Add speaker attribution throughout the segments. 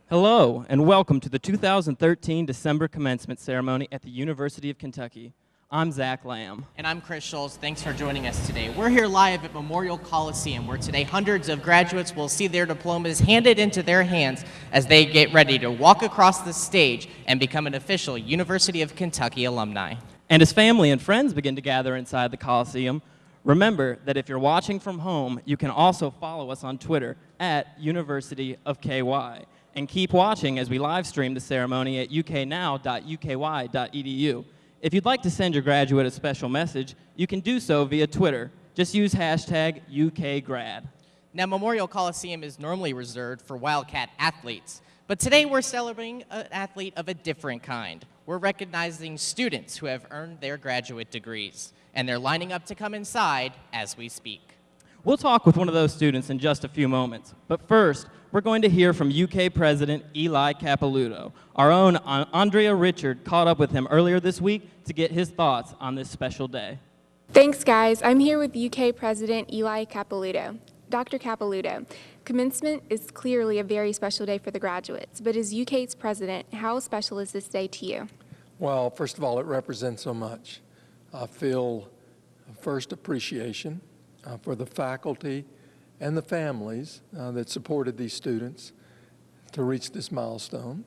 Speaker 1: Hello, and welcome to the 2013 December Commencement Ceremony at the University of Kentucky. I'm Zach Lamb.
Speaker 2: And I'm Chris Schultz. Thanks for joining us today. We're here live at Memorial Coliseum, where today hundreds of graduates will see their diplomas handed into their hands as they get ready to walk across the stage and become an official University of Kentucky alumni.
Speaker 1: And as family and friends begin to gather inside the Coliseum, remember that if you're watching from home, you can also follow us on Twitter at University of KY. And keep watching as we live stream the ceremony at uknow.uky.edu. If you'd like to send your graduate a special message, you can do so via Twitter. Just use hashtag UKGrad.
Speaker 2: Now, Memorial Coliseum is normally reserved for Wildcat athletes, but today we're celebrating an athlete of a different kind. We're recognizing students who have earned their graduate degrees, and they're lining up to come inside as we speak.
Speaker 1: We'll talk with one of those students in just a few moments, but first, we're going to hear from UK President Eli Capilouto. Our own Andrea Richard caught up with him earlier this week to get his thoughts on this special day.
Speaker 3: Thanks, guys. I'm here with UK President Eli Capilouto. Dr. Capilouto, commencement is clearly a very special day for the graduates, but as UK's president, how special is this day to you?
Speaker 4: Well, first of all, it represents so much. I feel first appreciation for the faculty and the families that supported these students to reach this milestone.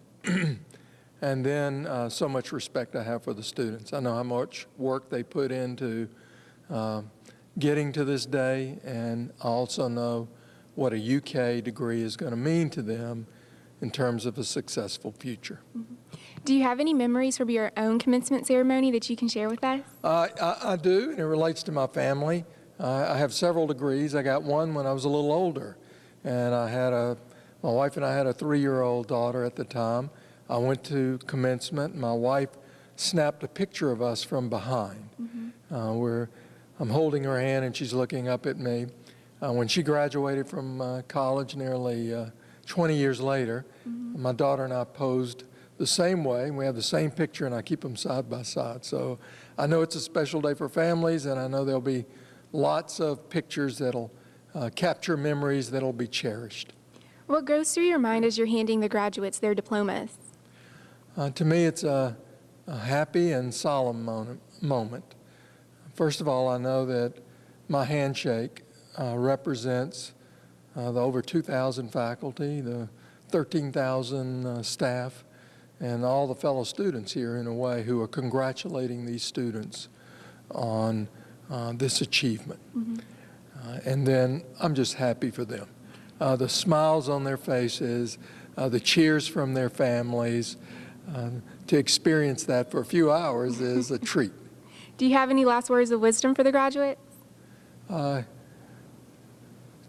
Speaker 4: And then so much respect I have for the students. I know how much work they put into getting to this day, and I also know what a UK degree is going to mean to them in terms of a successful future.
Speaker 3: Mm-hmm. Do you have any memories from your own commencement ceremony that you can share with us?
Speaker 4: I do, and it relates to my family. I have several degrees. I got one when I was a little older, and my wife and I had a 3-year-old daughter at the time. I went to commencement, and my wife snapped a picture of us from behind, where I'm holding her hand and she's looking up at me. When she graduated from college nearly 20 years later, my daughter and I posed the same way, and we have the same picture, and I keep them side by side. So I know it's a special day for families, and I know there'll be lots of pictures that'll capture memories that'll be cherished.
Speaker 3: What goes through your mind as you're handing the graduates their diplomas?
Speaker 4: To me, it's a happy and solemn moment. First of all, I know that my handshake represents the over 2,000 faculty, the 13,000 staff, and all the fellow students here, in a way, who are congratulating these students on this achievement. And then I'm just happy for them. The smiles on their faces, the cheers from their families, to experience that for a few hours is a treat.
Speaker 3: Do you have any last words of wisdom for the graduates?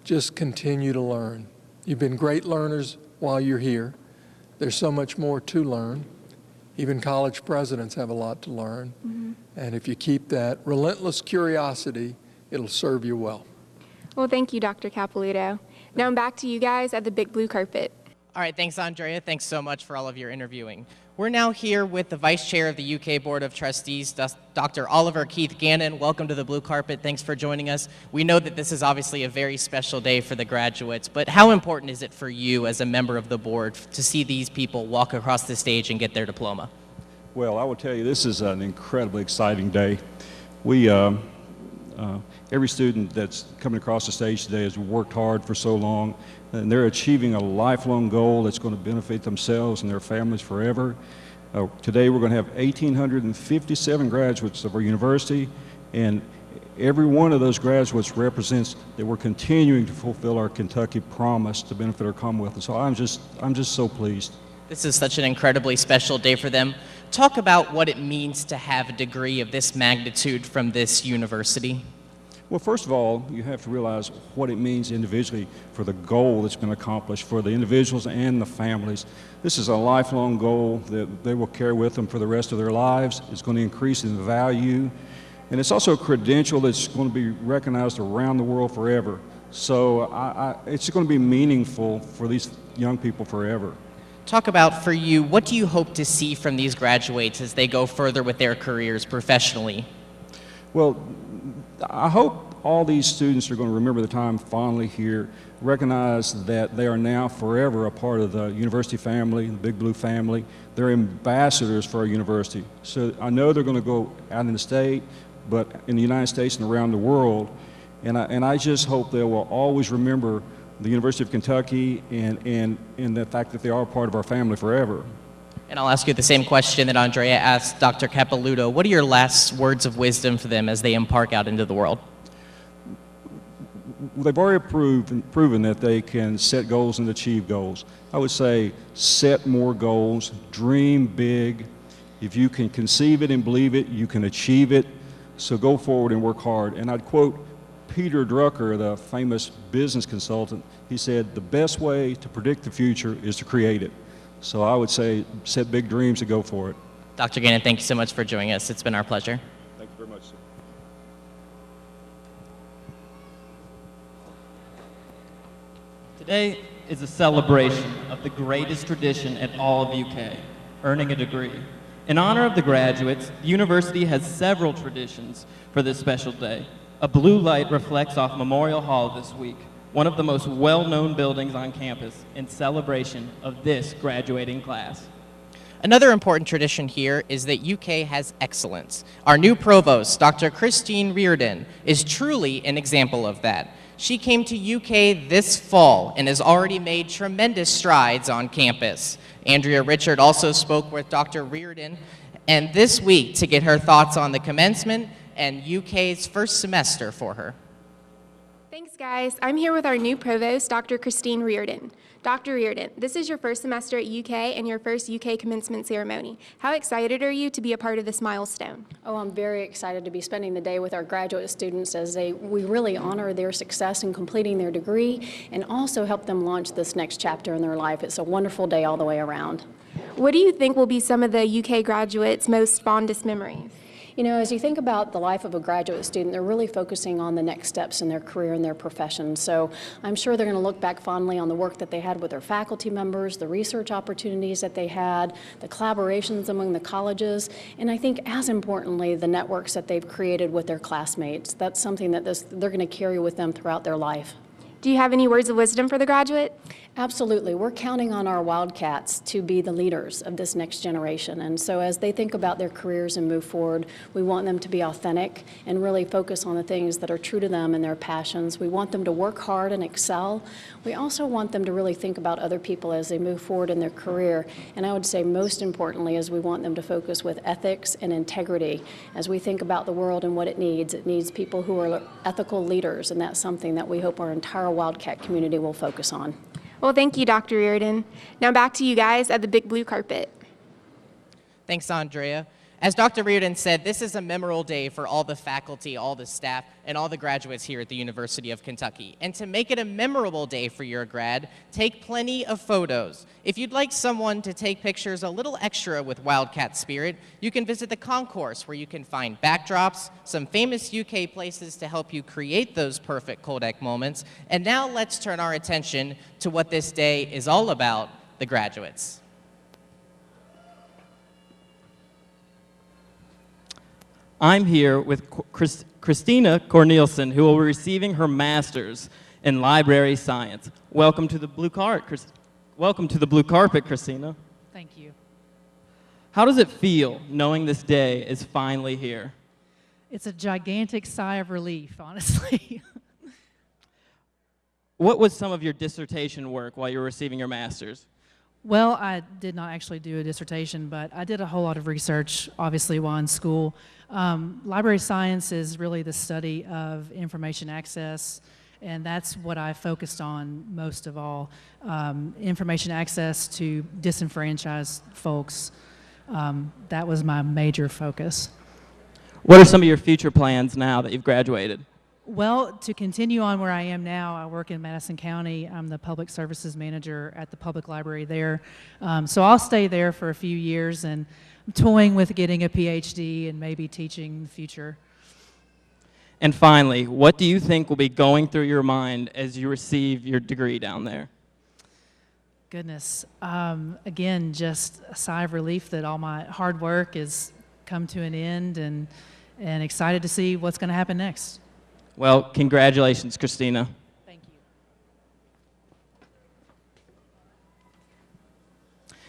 Speaker 4: Just continue to learn. You've been great learners while you're here. There's so much more to learn. Even college presidents have a lot to learn. And if you keep that relentless curiosity, it'll serve you well.
Speaker 3: Well, thank you, Dr. Capilouto. Now I'm back to you guys at the big blue carpet.
Speaker 2: All right, thanks, Andrea. Thanks so much for all of your interviewing. We're now here with the Vice Chair of the UK Board of Trustees, Dr. Oliver Keith Gannon. Welcome to the blue carpet. Thanks for joining us. We know that this is obviously a very special day for the graduates, but how important is it for you as a member of the board to see these people walk across the stage and get their diploma?
Speaker 5: Well, I will tell you, this is an incredibly exciting day. Every student that's coming across the stage today has worked hard for so long, and they're achieving a lifelong goal that's going to benefit themselves and their families forever. Today we're going to have 1,857 graduates of our university, and every one of those graduates represents that we're continuing to fulfill our Kentucky promise to benefit our Commonwealth. And so I'm just so pleased.
Speaker 2: This is such an incredibly special day for them. Talk about what it means to have a degree of this magnitude from this university.
Speaker 5: Well, first of all, you have to realize what it means individually for the goal that's been accomplished for the individuals and the families. This is a lifelong goal that they will carry with them for the rest of their lives. It's going to increase in value, and it's also a credential that's going to be recognized around the world forever. So it's going to be meaningful for these young people forever.
Speaker 2: Talk about, for you, what do you hope to see from these graduates as they go further with their careers professionally?
Speaker 5: Well, I hope all these students are going to remember the time fondly here, recognize that they are now forever a part of the university family, the Big Blue family. They're ambassadors for our university. So I know they're going to go out in the state, but in the United States and around the world. And I just hope they will always remember the University of Kentucky and the fact that they are part of our family forever.
Speaker 2: And I'll ask you the same question that Andrea asked Dr. Capilouto. What are your last words of wisdom for them as they embark out into the world?
Speaker 5: They've already proven that they can set goals and achieve goals. I would say set more goals, dream big. If you can conceive it and believe it, you can achieve it. So go forward and work hard. And I'd quote Peter Drucker, the famous business consultant. He said, the best way to predict the future is to create it. So I would say set big dreams and go for it.
Speaker 2: Dr. Gannon, thank you so much for joining us. It's been our pleasure.
Speaker 5: Thank you very much, sir.
Speaker 1: Today is a celebration of the greatest tradition at all of UK, earning a degree. In honor of the graduates, the university has several traditions for this special day. A blue light reflects off Memorial Hall this week, one of the most well-known buildings on campus, in celebration of this graduating class.
Speaker 2: Another important tradition here is that UK has excellence. Our new provost, Dr. Christine Reardon, is truly an example of that. She came to UK this fall and has already made tremendous strides on campus. Andrea Richard also spoke with Dr. Reardon and this week to get her thoughts on the commencement and UK's first semester for her.
Speaker 3: Thanks, guys. I'm here with our new provost, Dr. Christine Reardon. Dr. Reardon, this is your first semester at UK and your first UK commencement ceremony. How excited are you to be a part of this milestone?
Speaker 6: Oh, I'm very excited to be spending the day with our graduate students as we really honor their success in completing their degree and also help them launch this next chapter in their life. It's a wonderful day all the way around.
Speaker 3: What do you think will be some of the UK graduates' most fondest memories?
Speaker 6: You know, as you think about the life of a graduate student, they're really focusing on the next steps in their career and their profession. So I'm sure they're going to look back fondly on the work that they had with their faculty members, the research opportunities that they had, the collaborations among the colleges, and I think as importantly, the networks that they've created with their classmates. That's something that they're going to carry with them throughout their life.
Speaker 3: Do you have any words of wisdom for the graduate?
Speaker 6: Absolutely. We're counting on our Wildcats to be the leaders of this next generation. And so as they think about their careers and move forward, we want them to be authentic and really focus on the things that are true to them and their passions. We want them to work hard and excel. We also want them to really think about other people as they move forward in their career. And I would say most importantly is we want them to focus with ethics and integrity. As we think about the world and what it needs people who are ethical leaders, and that's something that we hope our entire Wildcat community will focus on.
Speaker 3: Well, thank you, Dr. Reardon. Now back to you guys at the big blue carpet.
Speaker 2: Thanks, Andrea. As Dr. Reardon said, this is a memorable day for all the faculty, all the staff, and all the graduates here at the University of Kentucky. And to make it a memorable day for your grad, take plenty of photos. If you'd like someone to take pictures a little extra with Wildcat spirit, you can visit the concourse where you can find backdrops, some famous UK places to help you create those perfect Kodak moments. And now let's turn our attention to what this day is all about, the graduates.
Speaker 1: I'm here with Christina Cornelison, who will be receiving her master's in library science. Welcome to the blue carpet, Christina.
Speaker 7: Thank you.
Speaker 1: How does it feel knowing this day is finally here?
Speaker 7: It's a gigantic sigh of relief, honestly.
Speaker 1: What was some of your dissertation work while you were receiving your master's?
Speaker 7: Well, I did not actually do a dissertation, but I did a whole lot of research, obviously, while in school. Library science is really the study of information access, and that's what I focused on most of all. Information access to disenfranchised folks. That was my major focus.
Speaker 1: What are some of your future plans now that you've graduated?
Speaker 7: Well, to continue on where I am now, I work in Madison County. I'm the public services manager at the public library there. So I'll stay there for a few years, and I'm toying with getting a PhD and maybe teaching in the future.
Speaker 1: And finally, what do you think will be going through your mind as you receive your degree down there?
Speaker 7: Goodness. Again, just a sigh of relief that all my hard work has come to an end, and excited to see what's going to happen next.
Speaker 1: Well, congratulations, Christina.
Speaker 7: Thank you.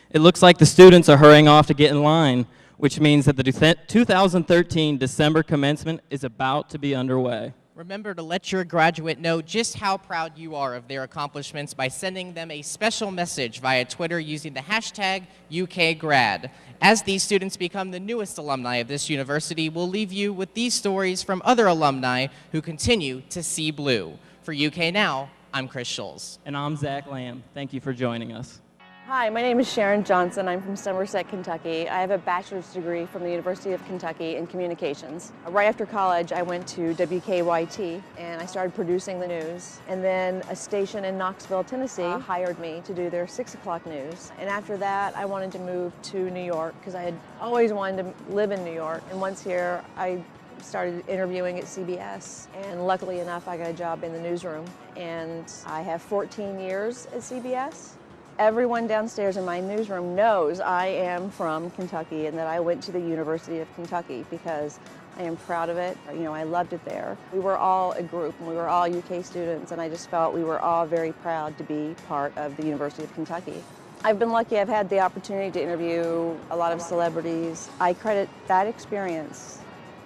Speaker 1: It looks like the students are hurrying off to get in line, which means that the 2013 December commencement is about to be underway.
Speaker 2: Remember to let your graduate know just how proud you are of their accomplishments by sending them a special message via Twitter using the hashtag UKGrad. As these students become the newest alumni of this university, we'll leave you with these stories from other alumni who continue to see blue. For UK Now, I'm Chris Schulz.
Speaker 1: And I'm Zach Lamb. Thank you for joining us.
Speaker 8: Hi, my name is Sharon Johnson. I'm from Somerset, Kentucky. I have a bachelor's degree from the University of Kentucky in communications. Right after college, I went to WKYT and I started producing the news. And then a station in Knoxville, Tennessee hired me to do their 6 o'clock news. And after that, I wanted to move to New York because I had always wanted to live in New York. And once here, I started interviewing at CBS. And luckily enough, I got a job in the newsroom. And I have 14 years at CBS. Everyone downstairs in my newsroom knows I am from Kentucky and that I went to the University of Kentucky because I am proud of it. You know, I loved it there. We were all a group and we were all UK students, and I just felt we were all very proud to be part of the University of Kentucky. I've been lucky. I've had the opportunity to interview a lot of celebrities. I credit that experience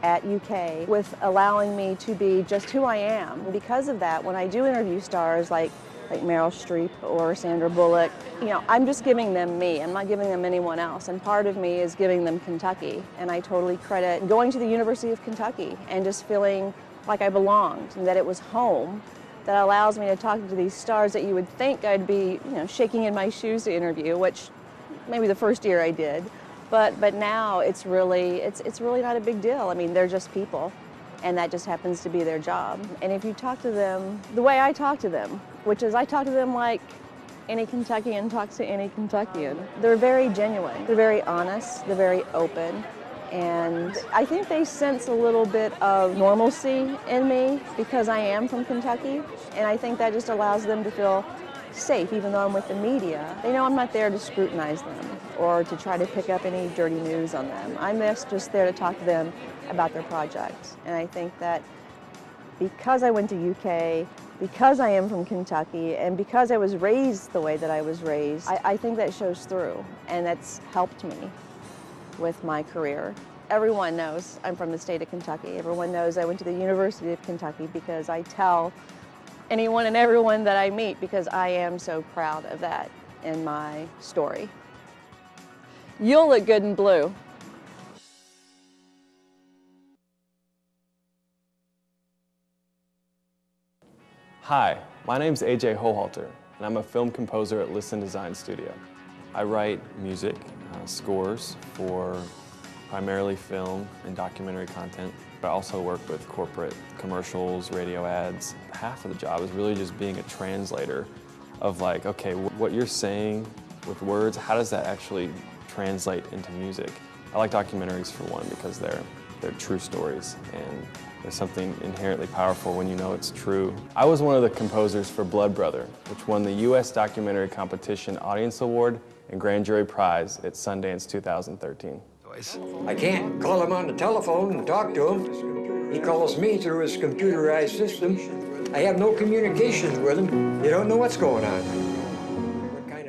Speaker 8: at UK with allowing me to be just who I am. And because of that, when I do interview stars like Meryl Streep or Sandra Bullock, you know, I'm just giving them me. I'm not giving them anyone else. And part of me is giving them Kentucky. And I totally credit going to the University of Kentucky and just feeling like I belonged and that it was home that allows me to talk to these stars that you would think I'd be, you know, shaking in my shoes to interview, which maybe the first year I did. But now it's really not a big deal. I mean, they're just people. And that just happens to be their job. And if you talk to them the way I talk to them, which is I talk to them like any Kentuckian talks to any Kentuckian. They're very genuine, they're very honest, they're very open, and I think they sense a little bit of normalcy in me because I am from Kentucky, and I think that just allows them to feel safe even though I'm with the media. They know I'm not there to scrutinize them or to try to pick up any dirty news on them. I'm just there to talk to them about their projects. And I think that because I went to UK, because I am from Kentucky, and because I was raised the way that I was raised, I think that shows through, and that's helped me with my career. Everyone knows I'm from the state of Kentucky. Everyone knows I went to the University of Kentucky because I tell anyone and everyone that I meet because I am so proud of that in my story. You'll look good in blue.
Speaker 9: Hi, my name's AJ Hohalter, and I'm a film composer at Listen Design Studio. I write music, scores for primarily film and documentary content, but I also work with corporate commercials, radio ads. Half of the job is really just being a translator of like, okay, what you're saying with words, how does that actually translate into music? I like documentaries for one because they're true stories, and there's something inherently powerful when you know it's true. I was one of the composers for Blood Brother, which won the U.S. Documentary Competition Audience Award and Grand Jury Prize at Sundance 2013.
Speaker 10: I can't call him on the telephone and talk to him. He calls me through his computerized system. I have no communications with him. You don't know what's going on.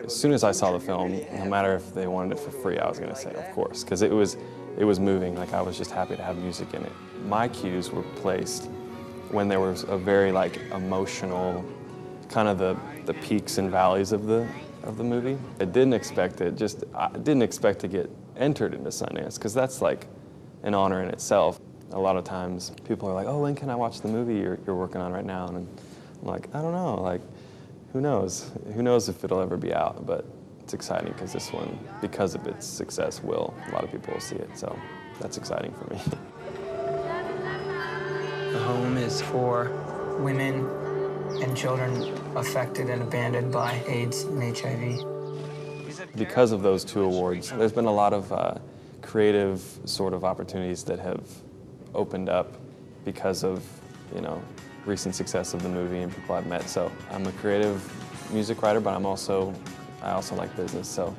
Speaker 9: As soon as I saw the film, no matter if they wanted it for free, I was going to say, of course, because it was moving. Like, I was just happy to have music in it. My cues were placed when there was a very emotional, kind of the peaks and valleys of the movie. I didn't expect to get entered into Sundance, because that's like an honor in itself. A lot of times people are like, oh, when can I watch the movie you're working on right now? And I'm like, I don't know, like, who knows? Who knows if it'll ever be out, but it's exciting because this one, because of its success, a lot of people will see it, so that's exciting for me.
Speaker 11: The home is for women and children affected and abandoned by AIDS and HIV.
Speaker 9: Because of those two awards, there's been a lot of creative sort of opportunities that have opened up because of, recent success of the movie and people I've met. So I'm a creative music writer, but I also like business, so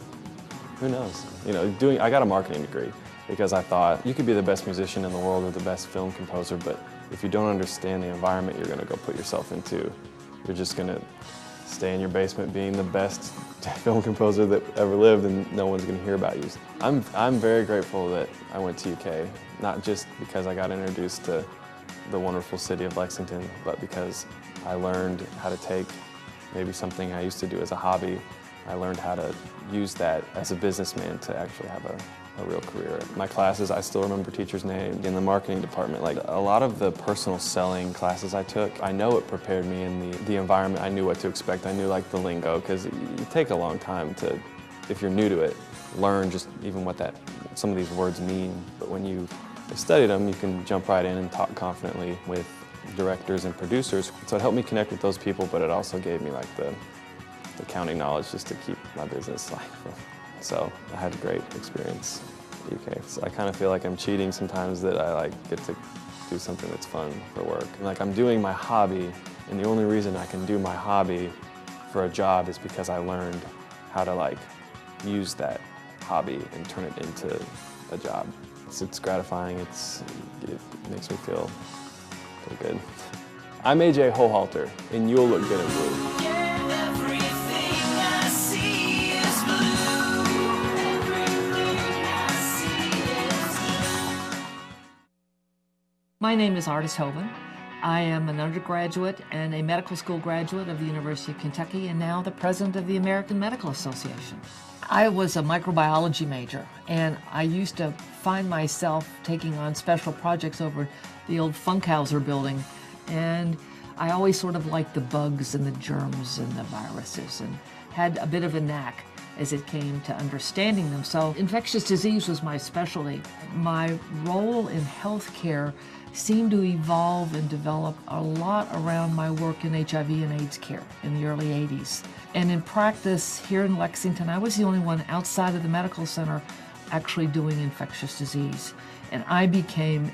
Speaker 9: who knows? I got a marketing degree because I thought you could be the best musician in the world or the best film composer, but if you don't understand the environment you're going to go put yourself into, you're just going to stay in your basement being the best film composer that ever lived, and no one's going to hear about you. I'm very grateful that I went to UK, not just because I got introduced to the wonderful city of Lexington, but because I learned how to take maybe something I used to do as a hobby. I learned how to use that as a businessman to actually have a real career. My classes, I still remember teacher's name in the marketing department. Like a lot of the personal selling classes I took, I know it prepared me in the environment. I knew what to expect. I knew like the lingo, because you take a long time to, if you're new to it, learn just even what some of these words mean. But when you studied them, you can jump right in and talk confidently with directors and producers. So it helped me connect with those people, but it also gave me like the accounting knowledge just to keep my business life. So I had a great experience in the UK. So I kind of feel like I'm cheating sometimes that I like get to do something that's fun for work. Like I'm doing my hobby, and the only reason I can do my hobby for a job is because I learned how to like use that hobby and turn it into a job. It's gratifying. It makes me feel good. I'm AJ Hohalter, and you'll look good in blue.
Speaker 12: My name is Artis Hoven. I am an undergraduate and a medical school graduate of the University of Kentucky, and now the president of the American Medical Association. I was a microbiology major, and I used to find myself taking on special projects over the old Funkhauser building, and I always sort of liked the bugs and the germs and the viruses, and had a bit of a knack as it came to understanding them. So infectious disease was my specialty. My role in healthcare seemed to evolve and develop a lot around my work in HIV and AIDS care in the early 80s. And in practice here in Lexington, I was the only one outside of the medical center actually doing infectious disease. And I became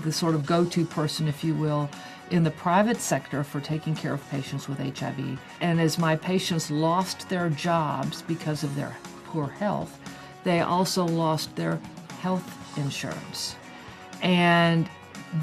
Speaker 12: the sort of go-to person, if you will, in the private sector for taking care of patients with HIV. And as my patients lost their jobs because of their poor health, they also lost their health insurance. And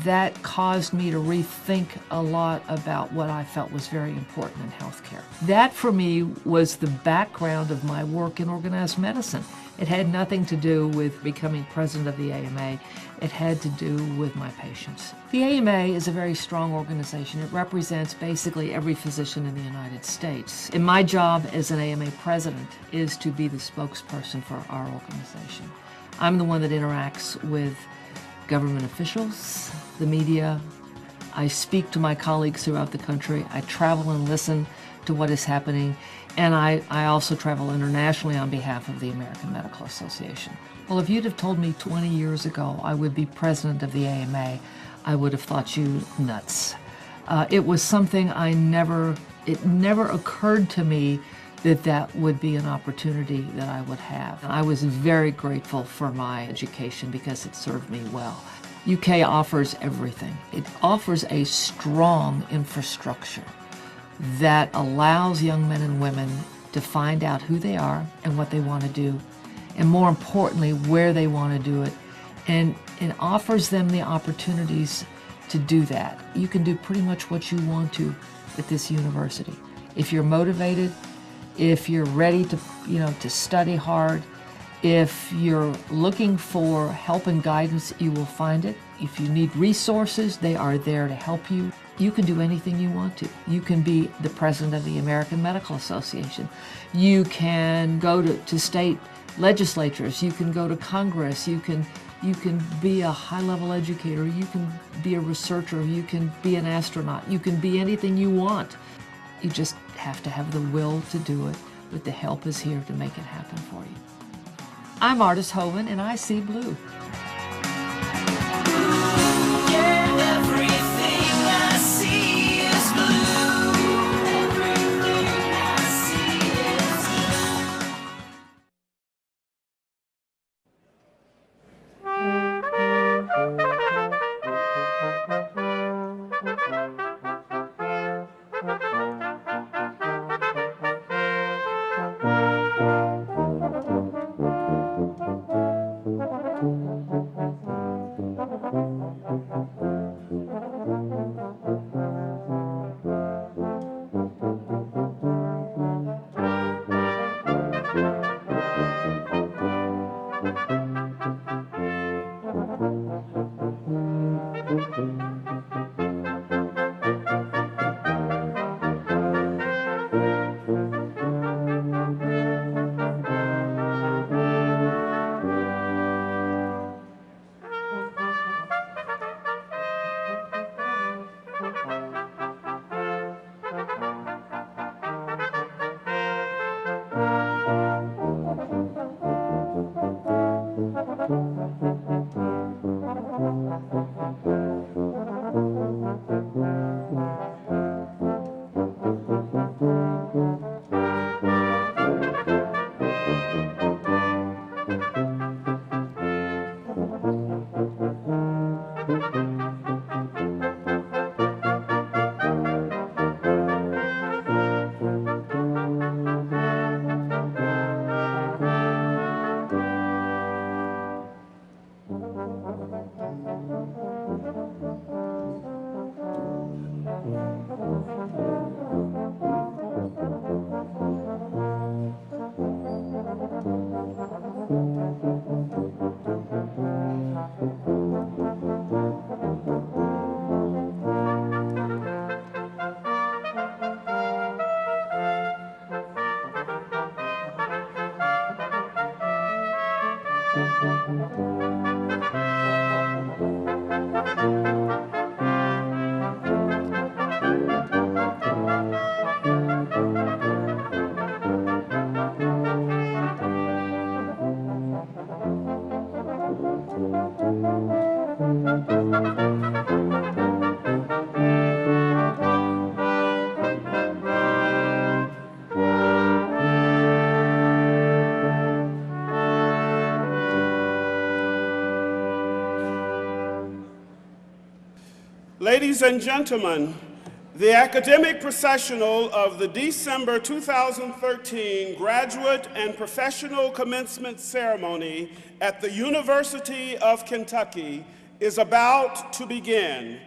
Speaker 12: that caused me to rethink a lot about what I felt was very important in healthcare. That, for me, was the background of my work in organized medicine. It had nothing to do with becoming president of the AMA. It had to do with my patients. The AMA is a very strong organization. It represents basically every physician in the United States. And my job as an AMA president is to be the spokesperson for our organization. I'm the one that interacts with government officials, the media. I speak to my colleagues throughout the country. I travel and listen to what is happening. And I also travel internationally on behalf of the American Medical Association. Well, if you'd have told me 20 years ago I would be president of the AMA, I would have thought you nuts. It was something it never occurred to me that would be an opportunity that I would have. I was very grateful for my education because it served me well. UK offers everything. It offers a strong infrastructure that allows young men and women to find out who they are and what they want to do, and more importantly, where they want to do it, and it offers them the opportunities to do that. You can do pretty much what you want to at this university. If you're motivated, if you're ready to study hard, if you're looking for help and guidance, you will find it. If you need resources, they are there to help you. You can do anything you want to. You can be the president of the American Medical Association. You can go to state legislatures. You can go to Congress. You can be a high-level educator. You can be a researcher. You can be an astronaut. You can be anything you want. You just have to have the will to do it, but the help is here to make it happen for you. I'm Artis Hoven, and I see blue.
Speaker 13: Ladies and gentlemen, the academic processional of the December 2013 graduate and professional commencement ceremony at the University of Kentucky is about to begin.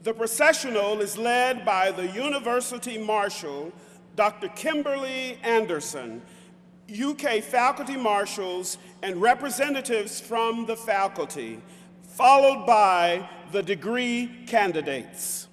Speaker 13: The processional is led by the University Marshal, Dr. Kimberly Anderson, UK faculty marshals, and representatives from the faculty, followed by the degree candidates.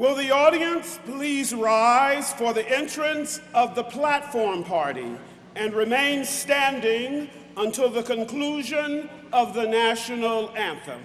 Speaker 13: Will the audience please rise for the entrance of the platform party and remain standing until the conclusion of the national anthem.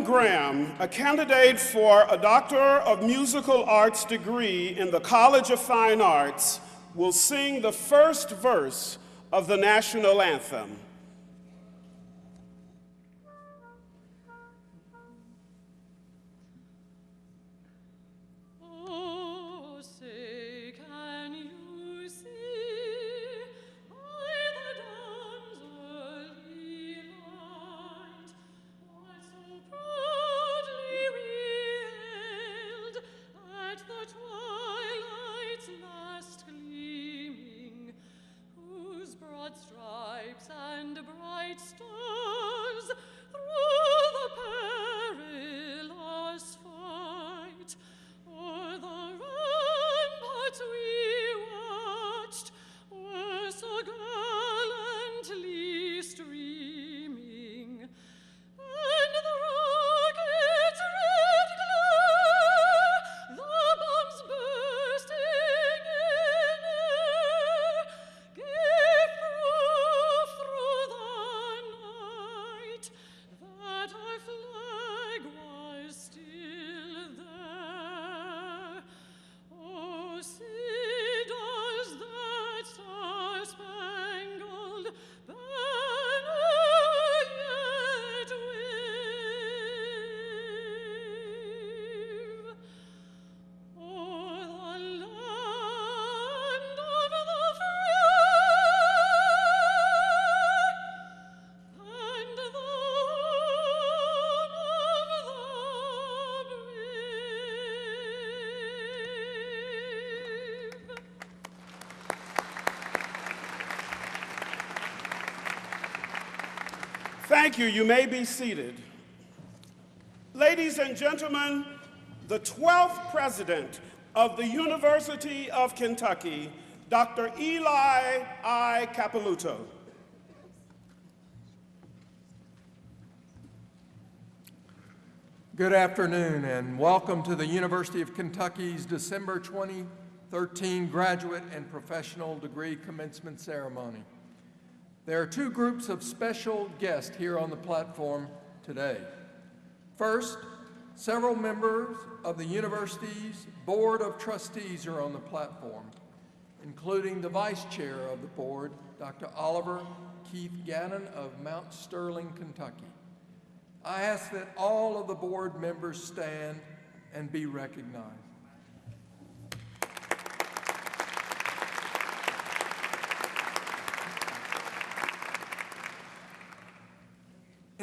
Speaker 13: Graham, a candidate for a Doctor of Musical Arts degree in the College of Fine Arts, will sing the first verse of the national anthem. Thank you. You may be seated. Ladies and gentlemen, the 12th president of the University of Kentucky, Dr. Eli I. Capilouto.
Speaker 4: Good afternoon and welcome to the University of Kentucky's December 2013 Graduate and Professional Degree Commencement Ceremony. There are two groups of special guests here on the platform today. First, several members of the university's Board of Trustees are on the platform, including the Vice Chair of the Board, Dr. Oliver Keith Gannon of Mount Sterling, Kentucky. I ask that all of the board members stand and be recognized.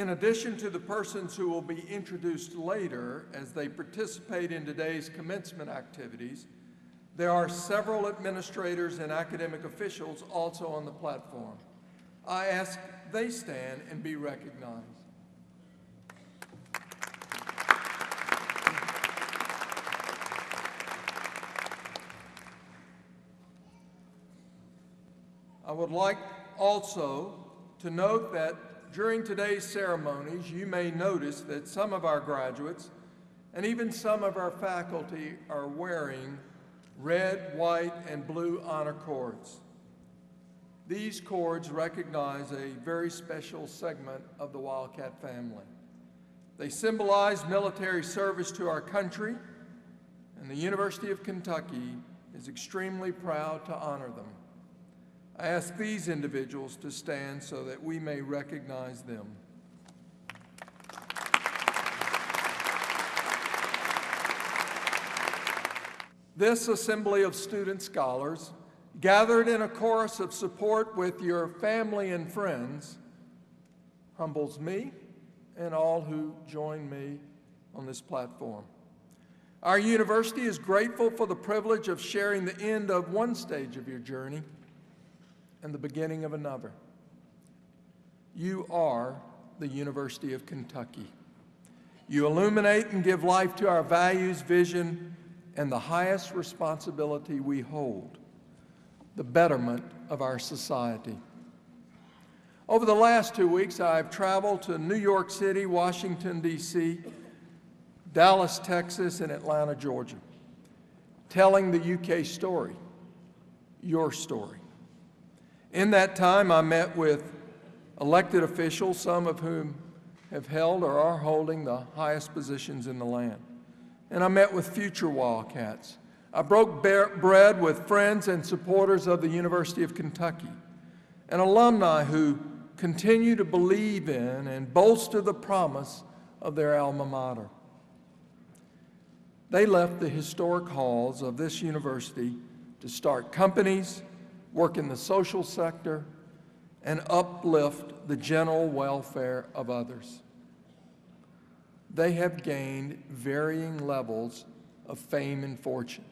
Speaker 4: In addition to the persons who will be introduced later as they participate in today's commencement activities, there are several administrators and academic officials also on the platform. I ask they stand and be recognized. I would like also to note that during today's ceremonies, you may notice that some of our graduates and even some of our faculty are wearing red, white, and blue honor cords. These cords recognize a very special segment of the Wildcat family. They symbolize military service to our country, and the University of Kentucky is extremely proud to honor them. I ask these individuals to stand so that we may recognize them. This assembly of student scholars, gathered in a chorus of support with your family and friends, humbles me and all who join me on this platform. Our university is grateful for the privilege of sharing the end of one stage of your journey and the beginning of another. You are the University of Kentucky. You illuminate and give life to our values, vision, and the highest responsibility we hold, the betterment of our society. Over the last 2 weeks, I've traveled to New York City, Washington, D.C., Dallas, Texas, and Atlanta, Georgia, telling the UK story, your story. In that time, I met with elected officials, some of whom have held or are holding the highest positions in the land. And I met with future Wildcats. I broke bread with friends and supporters of the University of Kentucky, and alumni who continue to believe in and bolster the promise of their alma mater. They left the historic halls of this university to start companies, work in the social sector, and uplift the general welfare of others. They have gained varying levels of fame and fortune.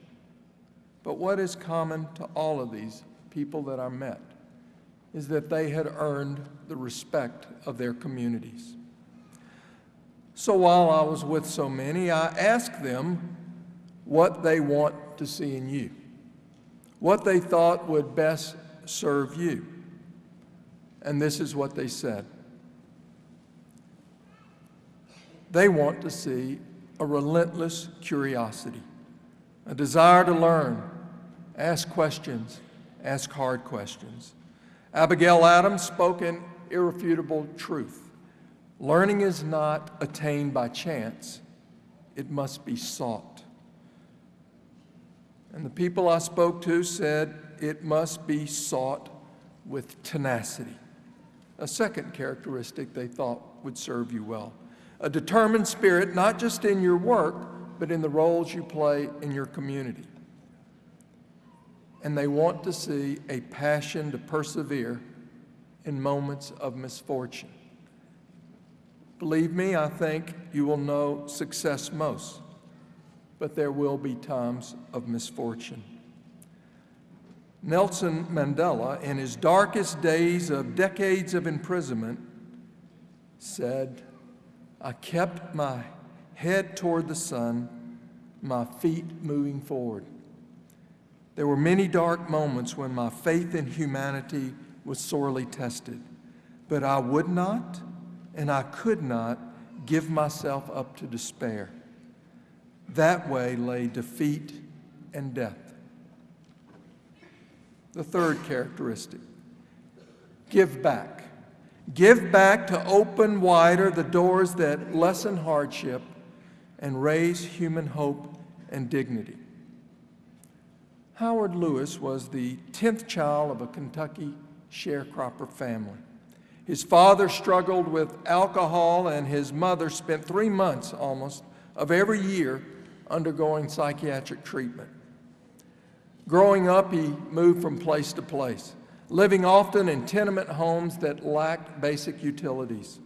Speaker 4: But what is common to all of these people that I met is that they had earned the respect of their communities. So while I was with so many, I asked them what they want to see in you, what they thought would best serve you. And this is what they said. They want to see a relentless curiosity, a desire to learn, ask questions, ask hard questions. Abigail Adams spoke an irrefutable truth. Learning is not attained by chance, it must be sought. And the people I spoke to said it must be sought with tenacity. A second characteristic they thought would serve you well. A determined spirit, not just in your work, but in the roles you play in your community. And they want to see a passion to persevere in moments of misfortune. Believe me, I think you will know success most, but there will be times of misfortune. Nelson Mandela, in his darkest days of decades of imprisonment, said, "I kept my head toward the sun, my feet moving forward. There were many dark moments when my faith in humanity was sorely tested, but I would not and I could not give myself up to despair. That way lay defeat and death." The third characteristic, give back. Give back to open wider the doors that lessen hardship and raise human hope and dignity. Howard Lewis was the 10th child of a Kentucky sharecropper family. His father struggled with alcohol, and his mother spent 3 months almost of every year undergoing psychiatric treatment. Growing up, he moved from place to place, living often in tenement homes that lacked basic utilities.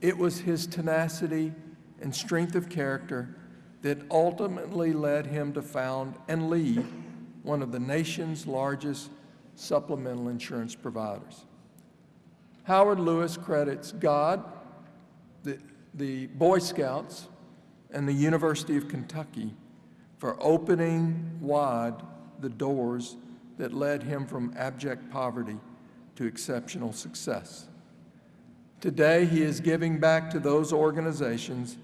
Speaker 4: It was his tenacity and strength of character that ultimately led him to found and lead one of the nation's largest supplemental insurance providers. Howard Lewis credits God, the Boy Scouts, and the University of Kentucky for opening wide the doors that led him from abject poverty to exceptional success. Today, he is giving back to those organizations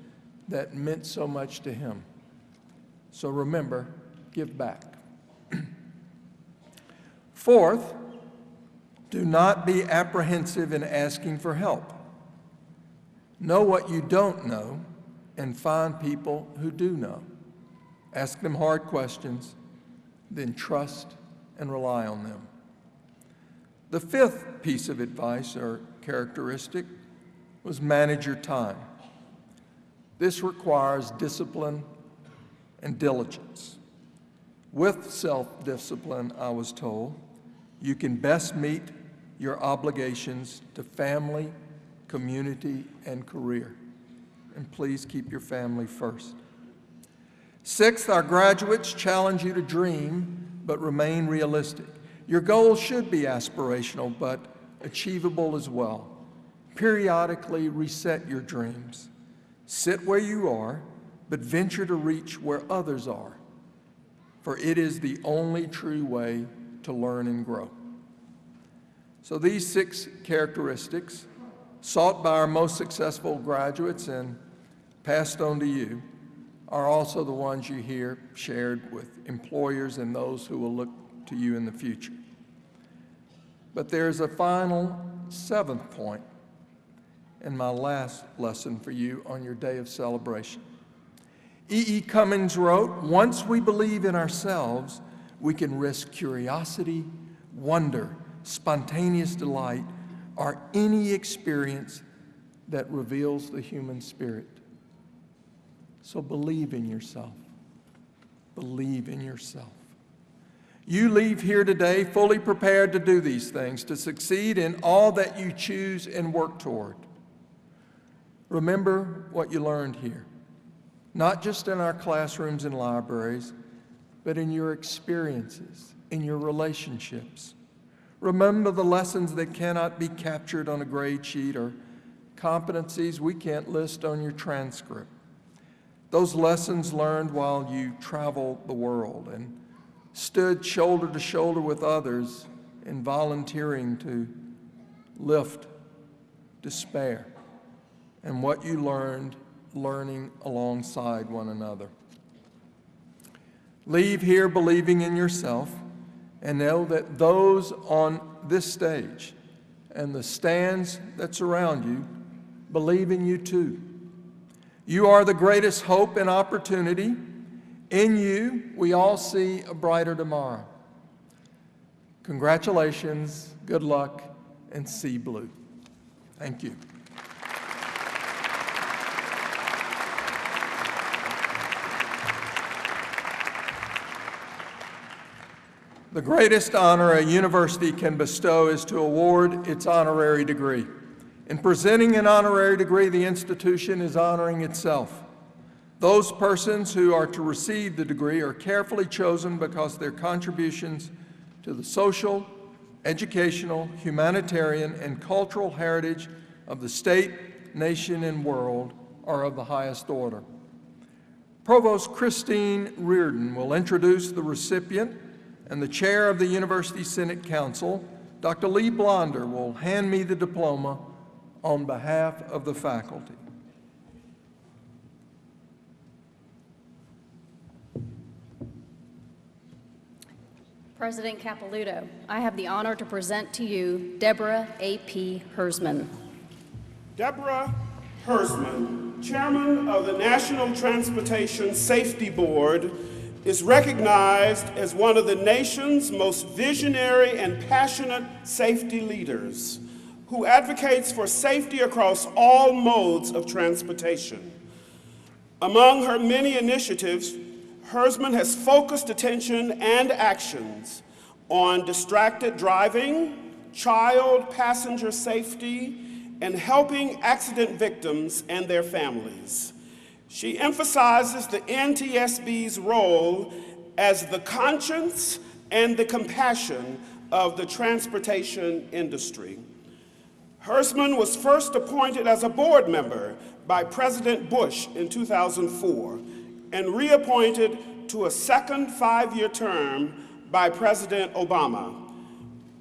Speaker 4: that meant so much to him. So remember, give back. Fourth, do not be apprehensive in asking for help. Know what you don't know and find people who do know. Ask them hard questions, then trust and rely on them. The fifth piece of advice or characteristic was manage your time. This requires discipline and diligence. With self-discipline, I was told, you can best meet your obligations to family, community, and career. And please keep your family first. Sixth, our graduates challenge you to dream, but remain realistic. Your goals should be aspirational, but achievable as well. Periodically reset your dreams. Sit where you are, but venture to reach where others are, for it is the only true way to learn and grow. So these 6 characteristics, sought by our most successful graduates and passed on to you, are also the ones you hear shared with employers and those who will look to you in the future. But there's a final 7th point and my last lesson for you on your day of celebration. E.E. Cummings wrote, "Once we believe in ourselves, we can risk curiosity, wonder, spontaneous delight, or any experience that reveals the human spirit." So believe in yourself. Believe in yourself. You leave here today fully prepared to do these things, to succeed in all that you choose and work toward. Remember what you learned here, not just in our classrooms and libraries, but in your experiences, in your relationships. Remember the lessons that cannot be captured on a grade sheet or competencies we can't list on your transcript. Those lessons learned while you traveled the world and stood shoulder to shoulder with others in volunteering to lift despair, and what you learned learning alongside one another. Leave here believing in yourself, and know that those on this stage and the stands that surround you believe in you too. You are the greatest hope and opportunity. In you, we all see a brighter tomorrow. Congratulations, good luck, and see blue. Thank you. The greatest honor a university can bestow is to award its honorary degree. In presenting an honorary degree, the institution is honoring itself. Those persons who are to receive the degree are carefully chosen because their contributions to the social, educational, humanitarian, and cultural heritage of the state, nation, and world are of the highest order. Provost Christine Reardon will introduce the recipient, and the chair of the University Senate Council, Dr. Lee Blonder, will hand me the diploma on behalf of the faculty.
Speaker 6: President Capilouto, I have the honor to present to you Deborah A.P. Hersman.
Speaker 13: Deborah Hersman, chairman of the National Transportation Safety Board, is recognized as one of the nation's most visionary and passionate safety leaders who advocates for safety across all modes of transportation. Among her many initiatives, Hersman has focused attention and actions on distracted driving, child passenger safety, and helping accident victims and their families. She emphasizes the NTSB's role as the conscience and the compassion of the transportation industry. Hersman was first appointed as a board member by President Bush in 2004 and reappointed to a second 5-year term by President Obama.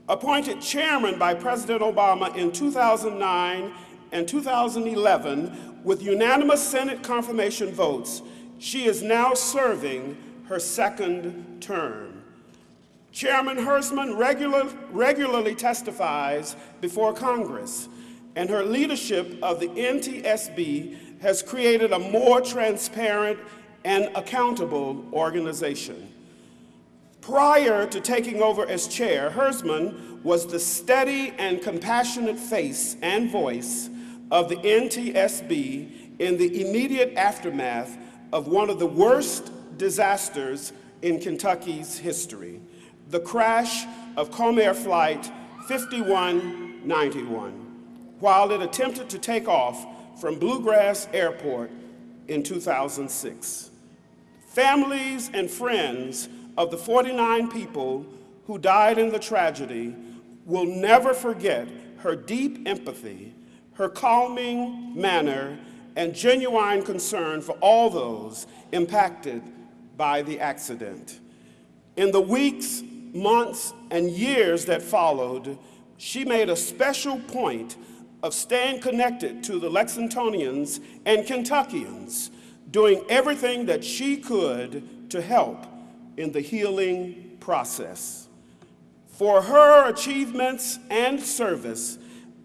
Speaker 13: Appointed chairman by President Obama in 2009 and 2011 with unanimous Senate confirmation votes, she is now serving her second term. Chairman Hersman regularly testifies before Congress, and her leadership of the NTSB has created a more transparent and accountable organization. Prior to taking over as chair, Hersman was the steady and compassionate face and voice of the NTSB in the immediate aftermath of one of the worst disasters in Kentucky's history, the crash of Comair Flight 5191, while it attempted to take off from Bluegrass Airport in 2006. Families and friends of the 49 people who died in the tragedy will never forget her deep empathy, her calming manner, and genuine concern for all those impacted by the accident. In the weeks, months, and years that followed, she made a special point of staying connected to the Lexingtonians and Kentuckians, doing everything that she could to help in the healing process. For her achievements and service,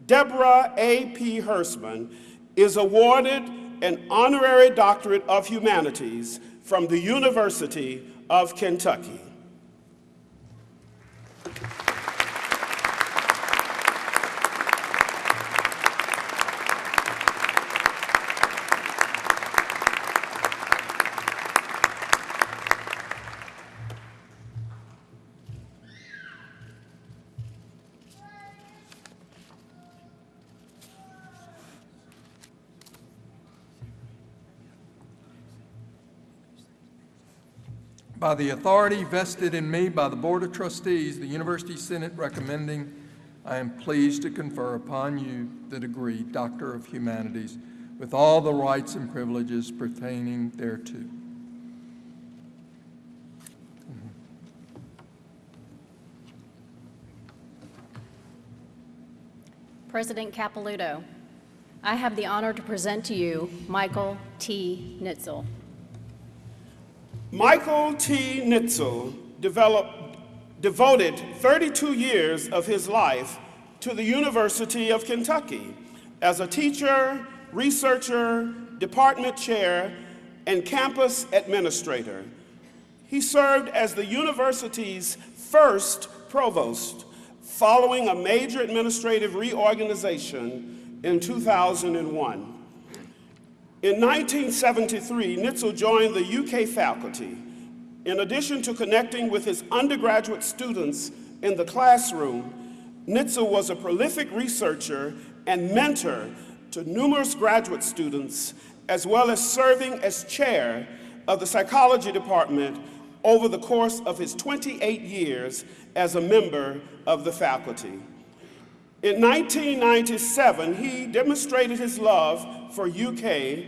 Speaker 13: Deborah A.P. Hersman is awarded an Honorary Doctorate of Humanities from the University of Kentucky.
Speaker 4: By the authority vested in me by the Board of Trustees, the University Senate recommending, I am pleased to confer upon you the degree Doctor of Humanities with all the rights and privileges pertaining thereto.
Speaker 6: President Capilouto, I have the honor to present to you Michael T. Nitzel.
Speaker 13: Michael T. Nitzel devoted 32 years of his life to the University of Kentucky as a teacher, researcher, department chair, and campus administrator. He served as the university's first provost following a major administrative reorganization in 2001. In 1973, Nitzel joined the UK faculty. In addition to connecting with his undergraduate students in the classroom, Nitzel was a prolific researcher and mentor to numerous graduate students, as well as serving as chair of the psychology department over the course of his 28 years as a member of the faculty. In 1997, he demonstrated his love for UK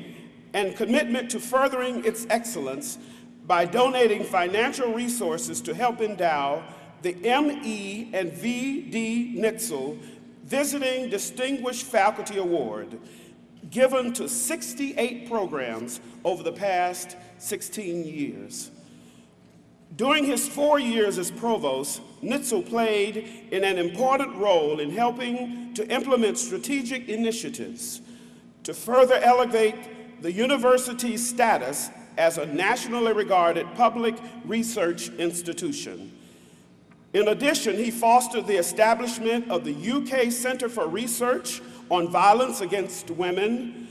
Speaker 13: and commitment to furthering its excellence by donating financial resources to help endow the M.E. and V.D. Nitzel Visiting Distinguished Faculty Award, given to 68 programs over the past 16 years. During his 4 years as provost, Nitzel played an important role in helping to implement strategic initiatives to further elevate the university's status as a nationally regarded public research institution. In addition, he fostered the establishment of the UK Center for Research on Violence Against Women,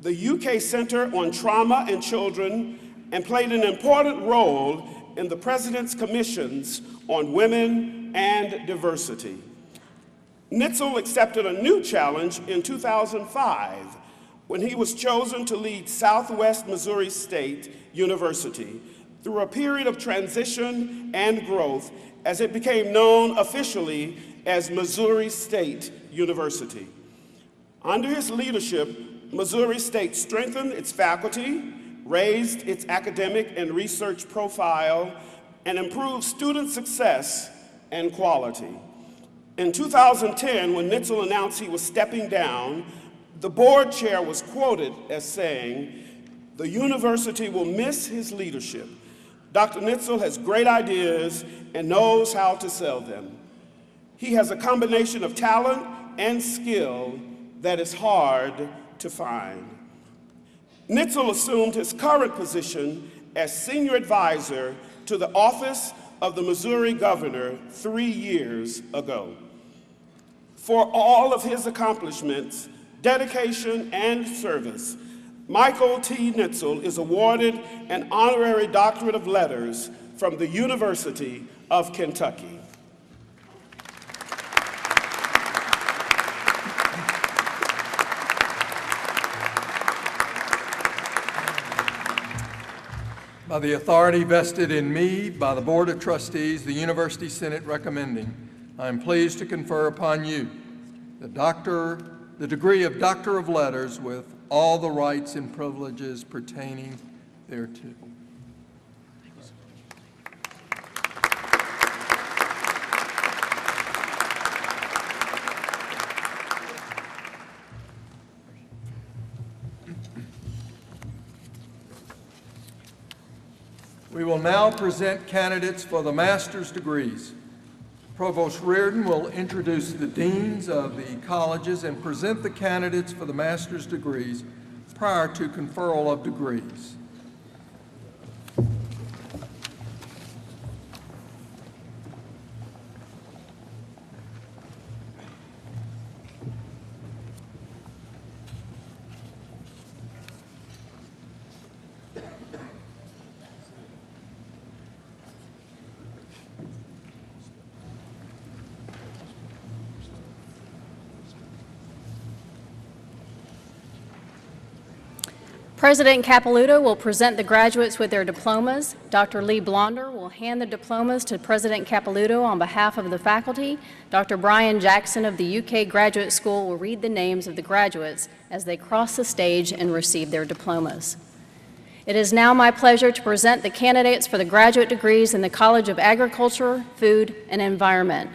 Speaker 13: the UK Center on Trauma and Children, and played an important role in the President's Commissions on Women and Diversity. Nitzel accepted a new challenge in 2005 when he was chosen to lead Southwest Missouri State University through a period of transition and growth as it became known officially as Missouri State University. Under his leadership, Missouri State strengthened its faculty, raised its academic and research profile, and improved student success and quality. In 2010, when Nitzel announced he was stepping down, the board chair was quoted as saying, "The university will miss his leadership. Dr. Nitzel has great ideas and knows how to sell them. He has a combination of talent and skill that is hard to find." Nitzel assumed his current position as senior advisor to the office of the Missouri governor 3 years ago. For all of his accomplishments, dedication, and service, Michael T. Nitzel is awarded an honorary doctorate of letters from the University of Kentucky.
Speaker 4: By the authority vested in me by the Board of Trustees, the University Senate recommending, I am pleased to confer upon you the degree of Doctor of Letters with all the rights and privileges pertaining thereto. We will now present candidates for the master's degrees. Provost Reardon will introduce the deans of the colleges and present the candidates for the master's degrees prior to conferral of degrees.
Speaker 6: President Capilouto will present the graduates with their diplomas. Dr. Lee Blonder will hand the diplomas to President Capilouto on behalf of the faculty. Dr. Brian Jackson of the UK Graduate School will read the names of the graduates as they cross the stage and receive their diplomas. It is now my pleasure to present the candidates for the graduate degrees in the College of Agriculture, Food, and Environment.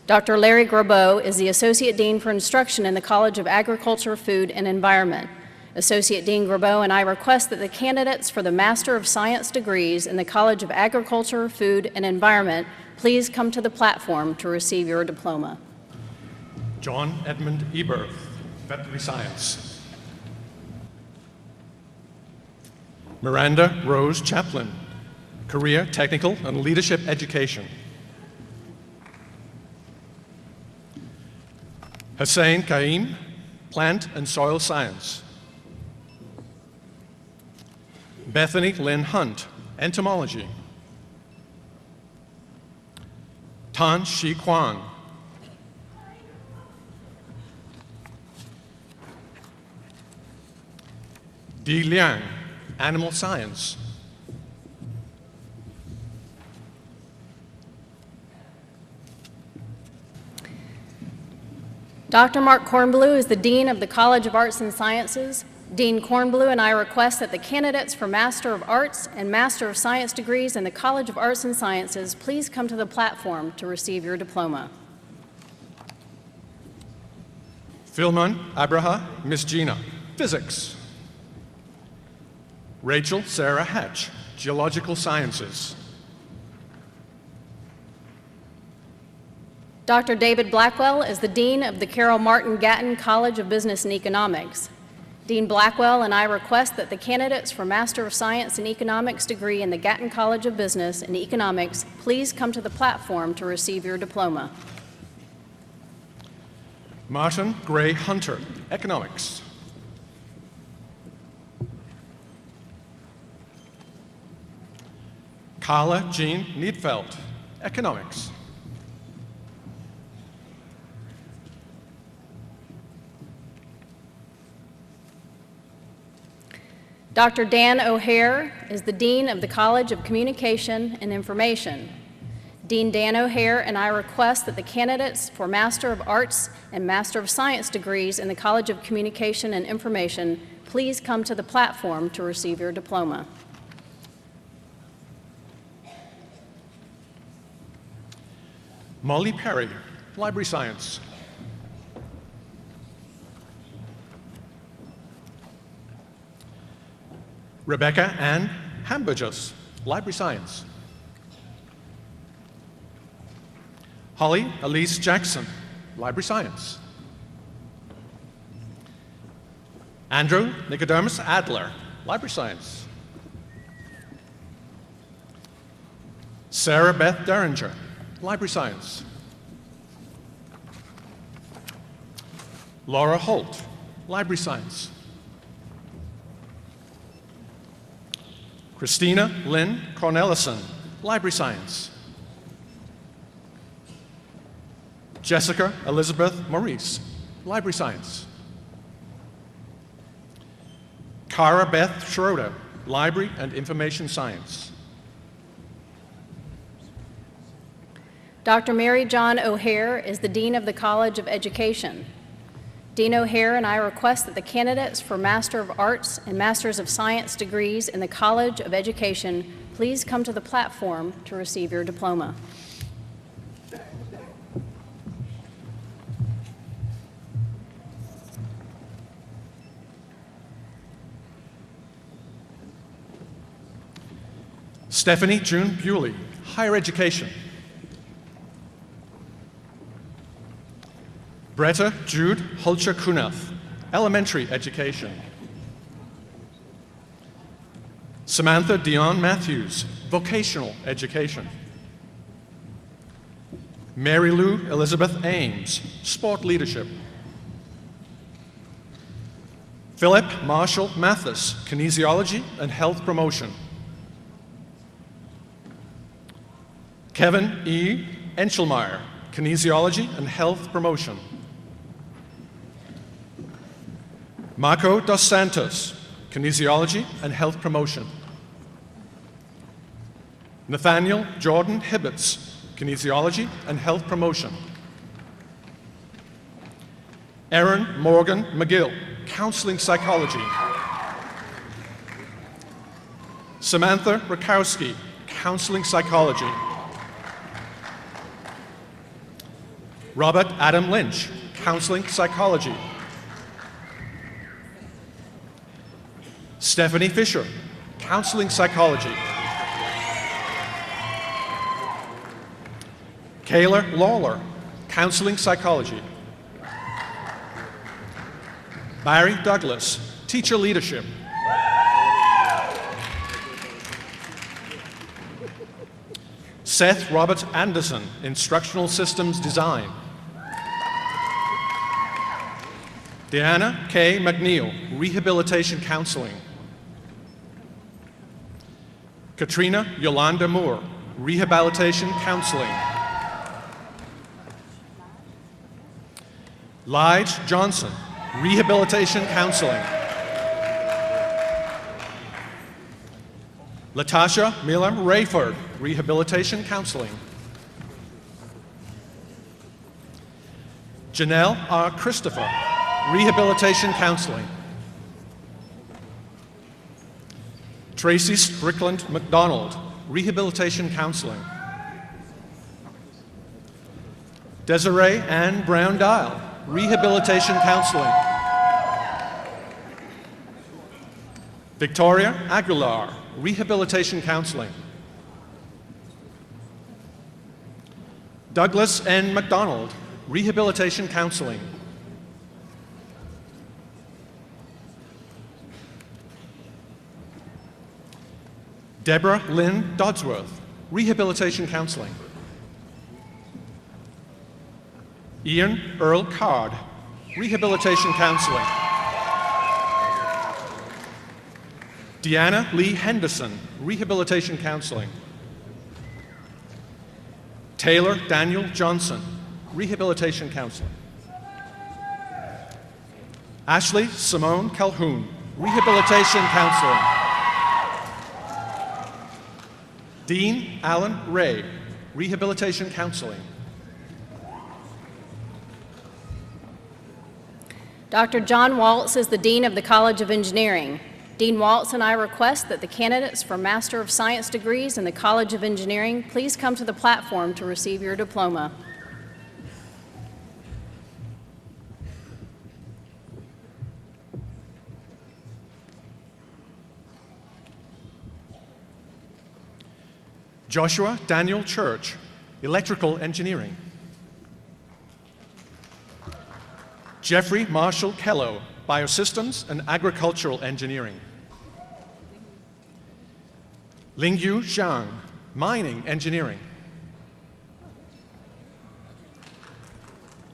Speaker 6: Dr. Larry Grabeau is the Associate Dean for Instruction in the College of Agriculture, Food, and Environment. Associate Dean Grabeau and I request that the candidates for the Master of Science degrees in the College of Agriculture, Food, and Environment please come to the platform to receive your diploma.
Speaker 14: John Edmund Eberth, Veterinary Science. Miranda Rose Chaplin, Career, Technical, and Leadership Education. Hussein Kaim, Plant and Soil Science. Bethany Lynn Hunt, Entomology. Tan Shi Kwang. Di Liang, Animal Science.
Speaker 6: Dr. Mark Kornblue is the Dean of the College of Arts and Sciences. Dean Kornblue and I request that the candidates for Master of Arts and Master of Science degrees in the College of Arts and Sciences please come to the platform to receive your diploma.
Speaker 14: Philman Abraha Miss Gina, Physics. Rachel Sarah Hatch, Geological Sciences.
Speaker 6: Dr. David Blackwell is the Dean of the Carol Martin Gatton College of Business and Economics. Dean Blackwell and I request that the candidates for Master of Science in Economics degree in the Gatton College of Business and Economics please come to the platform to receive your diploma.
Speaker 14: Martin Gray Hunter, Economics. Carla Jean Needfeld, Economics.
Speaker 6: Dr. Dan O'Hare is the Dean of the College of Communication and Information. Dean Dan O'Hare and I request that the candidates for Master of Arts and Master of Science degrees in the College of Communication and Information please come to the platform to receive your diploma.
Speaker 14: Molly Perry, Library Science. Rebecca Ann Hamburgers, Library Science. Holly Elise Jackson, Library Science. Andrew Nicodemus Adler, Library Science. Sarah Beth Derringer, Library Science. Laura Holt, Library Science. Christina Lynn Cornelison, Library Science. Jessica Elizabeth Maurice, Library Science. Cara Beth Schroeder, Library and Information Science.
Speaker 6: Dr. Mary John O'Hare is the Dean of the College of Education. Dean O'Hare and I request that the candidates for Master of Arts and Masters of Science degrees in the College of Education please come to the platform to receive your diploma.
Speaker 14: Stephanie June Bewley, Higher Education. Bretta Jude Hulcher Kunath, Elementary Education. Samantha Dion Matthews, Vocational Education. Mary Lou Elizabeth Ames, Sport Leadership. Philip Marshall Mathis, Kinesiology and Health Promotion. Kevin E. Enchelmeyer, Kinesiology and Health Promotion. Marco Dos Santos, Kinesiology and Health Promotion. Nathaniel Jordan Hibbets, Kinesiology and Health Promotion. Erin Morgan McGill, Counseling Psychology. Samantha Rakowski, Counseling Psychology. Robert Adam Lynch, Counseling Psychology. Stephanie Fisher, Counseling Psychology. Kayla Lawler, Counseling Psychology. Barry Douglas, Teacher Leadership. Seth Robert Anderson, Instructional Systems Design. Deanna K. McNeil, Rehabilitation Counseling. Katrina Yolanda Moore, Rehabilitation Counseling. Lige Johnson, Rehabilitation Counseling. Latasha Miller Rayford, Rehabilitation Counseling. Janelle R. Christopher, Rehabilitation Counseling. Tracy Strickland McDonald, Rehabilitation Counseling. Desiree Ann Brown Dial, Rehabilitation Counseling. Victoria Aguilar, Rehabilitation Counseling. Douglas N. McDonald, Rehabilitation Counseling. Deborah Lynn Dodsworth, Rehabilitation Counseling. Ian Earl Card, Rehabilitation Counseling. Deanna Lee Henderson, Rehabilitation Counseling. Taylor Daniel Johnson, Rehabilitation Counseling. Ashley Simone Calhoun, Rehabilitation Counseling. Dean Alan Ray, Rehabilitation Counseling.
Speaker 6: Dr. John Waltz is the Dean of the College of Engineering. Dean Waltz and I request that the candidates for Master of Science degrees in the College of Engineering please come to the platform to receive your diploma.
Speaker 14: Joshua Daniel Church, Electrical Engineering. Jeffrey Marshall Kello, Biosystems and Agricultural Engineering. Lingyu Zhang, Mining Engineering.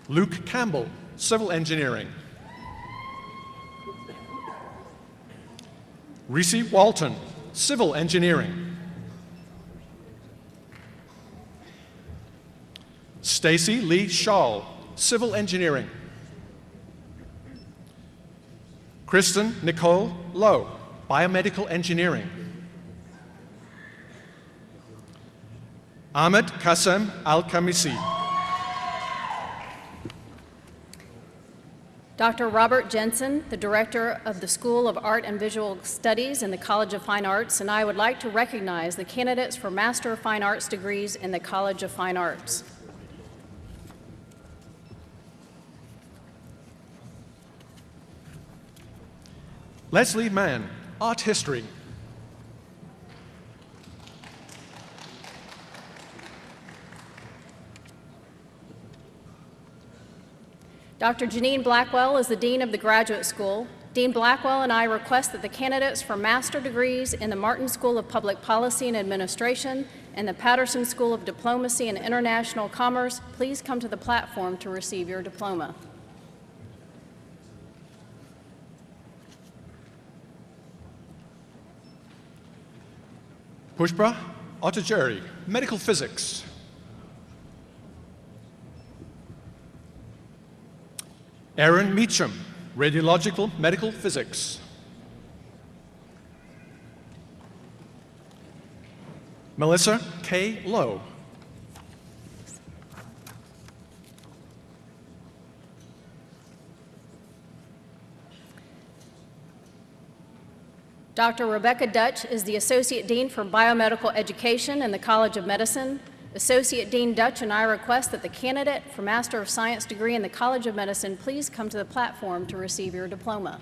Speaker 14: Luke Campbell, Civil Engineering. Reese Walton, Civil Engineering. Stacy Lee Shaw, Civil Engineering. Kristen Nicole Lowe, Biomedical Engineering. Ahmed Kassem Al-Khamisi.
Speaker 6: Dr. Robert Jensen, the Director of the School of Art and Visual Studies in the College of Fine Arts, and I would like to recognize the candidates for Master of Fine Arts degrees in the College of Fine Arts.
Speaker 14: Leslie Mann, Art History.
Speaker 6: Dr. Janine Blackwell is the Dean of the Graduate School. Dean Blackwell and I request that the candidates for master degrees in the Martin School of Public Policy and Administration and the Patterson School of Diplomacy and International Commerce please come to the platform to receive your diploma.
Speaker 14: Pushpa Ottajeri, Medical Physics. Aaron Meacham, Radiological Medical Physics. Melissa K. Lowe.
Speaker 6: Dr. Rebecca Dutch is the Associate Dean for Biomedical Education in the College of Medicine. Associate Dean Dutch and I request that the candidate for Master of Science degree in the College of Medicine please come to the platform to receive your diploma.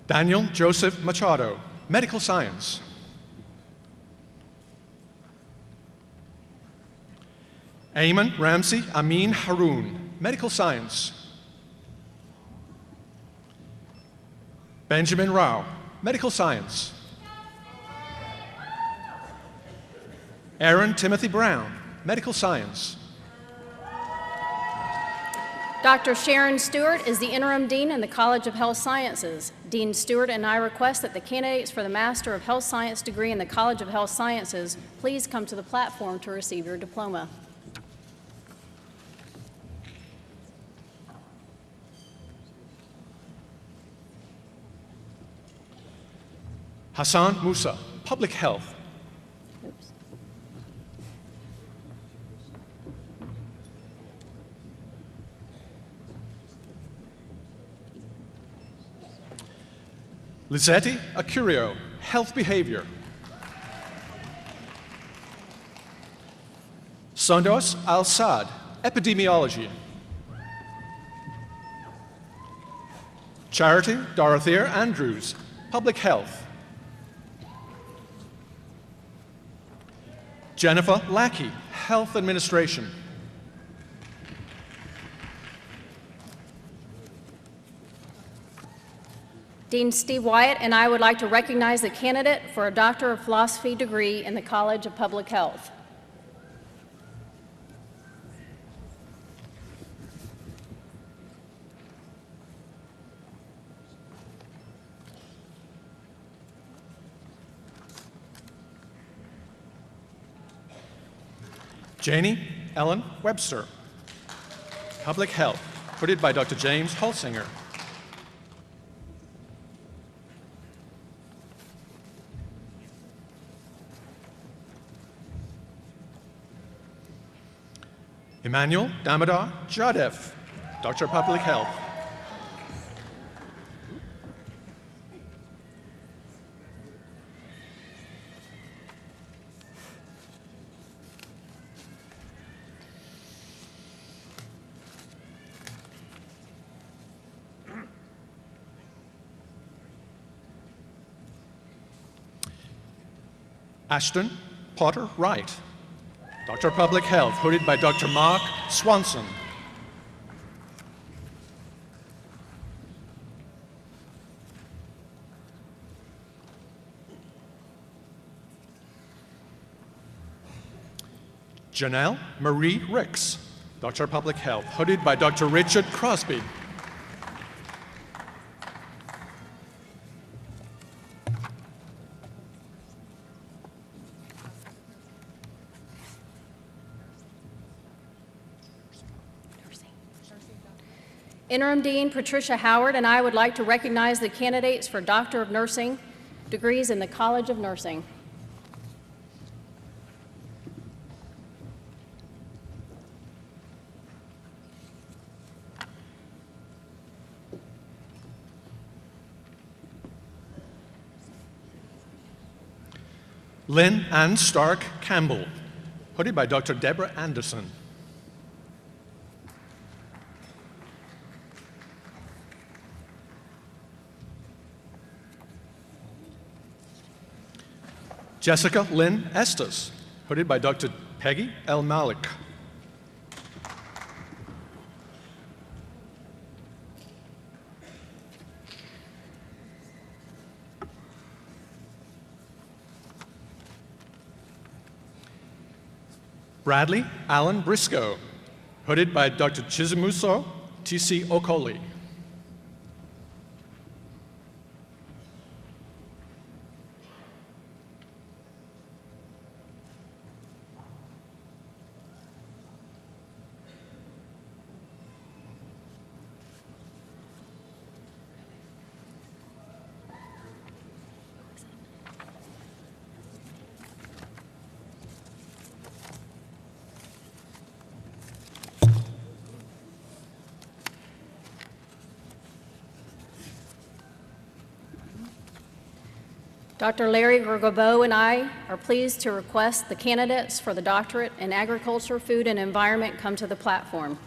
Speaker 14: Daniel Joseph Machado, Medical Science. Ayman Ramsey Amin Haroon, Medical Science. Benjamin Rao, Medical Science. Aaron Timothy Brown, Medical Science.
Speaker 6: Dr. Sharon Stewart is the Interim Dean in the College of Health Sciences. Dean Stewart and I request that the candidates for the Master of Health Science degree in the College of Health Sciences please come to the platform to receive your diploma.
Speaker 14: Hassan Musa, Public Health.
Speaker 6: Oops.
Speaker 14: Lizetti Acurio, Health Behavior. Sandos Al-Sad, Epidemiology. Charity Dorothea Andrews, Public Health. Jennifer Lackey, Health Administration.
Speaker 6: Dean Steve Wyatt and I would like to recognize the candidate for a Doctor of Philosophy degree in the College of Public Health.
Speaker 14: Janie Ellen Webster. Public Health, hooded by Dr. James Holsinger. Emmanuel Damodar Jadev, Doctor of Public Health. Ashton Potter Wright, Doctor of Public Health, hooded by Dr. Mark Swanson. Janelle Marie Ricks, Doctor of Public Health, hooded by Dr. Richard Crosby.
Speaker 6: Interim Dean Patricia Howard and I would like to recognize the candidates for Doctor of Nursing degrees in the College of Nursing.
Speaker 14: Lynn Ann Stark Campbell, hooded by Dr. Deborah Anderson. Jessica Lynn Estes, hooded by Dr. Peggy L. Malik. Bradley Allen Briscoe, hooded by Dr. Chizimuso T.C. Okoli.
Speaker 6: Dr. Larry Gergobeau and I are pleased to request the candidates for the doctorate in Agriculture, Food, and Environment come to the platform.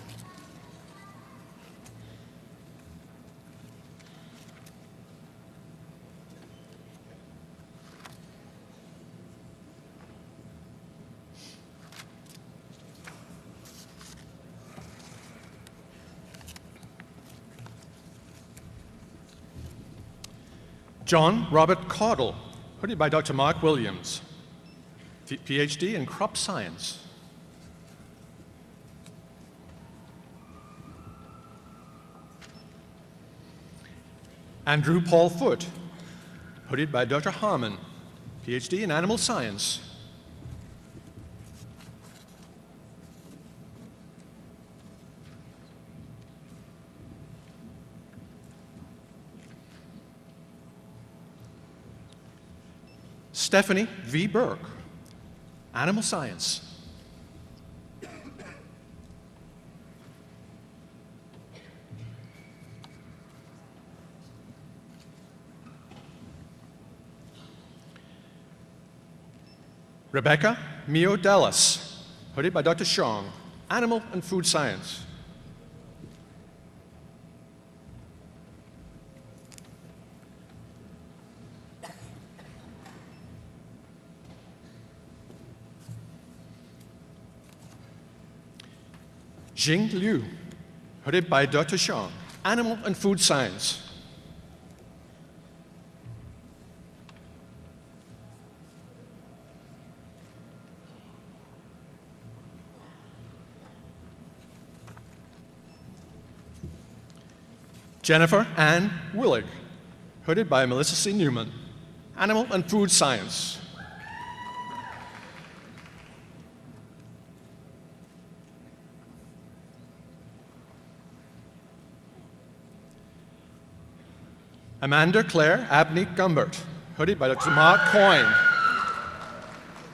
Speaker 14: John Robert Caudle, hooded by Dr. Mark Williams, PhD in Crop Science. Andrew Paul Foote, hooded by Dr. Harmon, PhD in Animal Science. Stephanie V. Burke, Animal Science. Rebecca Mio Dallas, hooded by Dr. Shong, Animal and Food Science. Jing Liu, hooded by Dr. Shong, Animal and Food Science. Jennifer Ann Willig, hooded by Melissa C. Newman, Animal and Food Science. Amanda Claire Abney Gumbert, hooded by Dr. Mark Coyne,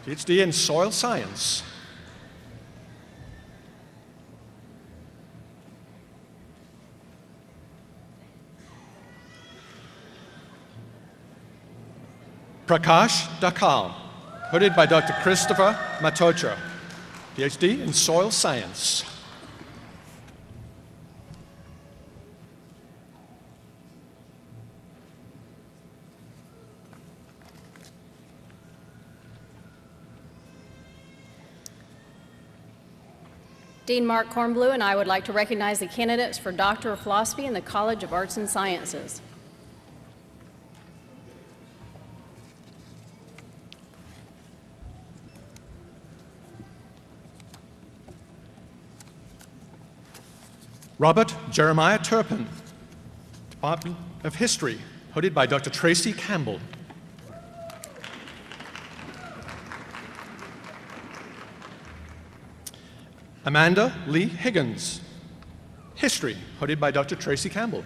Speaker 14: PhD in Soil Science. Prakash Dakal, hooded by Dr. Christopher Matocha, PhD in Soil Science.
Speaker 6: Dean Mark Kornblue and I would like to recognize the candidates for Doctor of Philosophy in the College of Arts and Sciences.
Speaker 14: Robert Jeremiah Turpin, Department of History, hooded by Dr. Tracy Campbell. Amanda Lee Higgins, History, hooded by Dr. Tracy Campbell.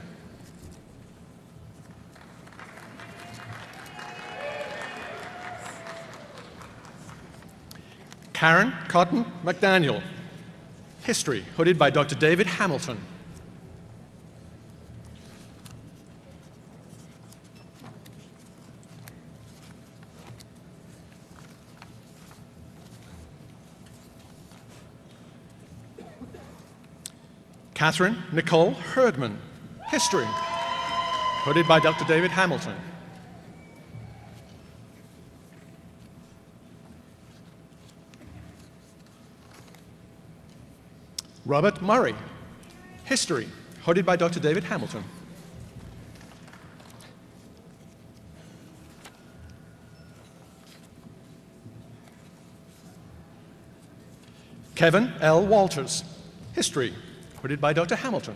Speaker 14: Karen Cotton McDaniel, History, hooded by Dr. David Hamilton. Catherine Nicole Herdman, History, hooded by Dr. David Hamilton. Robert Murray, History, hooded by Dr. David Hamilton. Kevin L. Walters, History, hooded by Dr. Hamilton.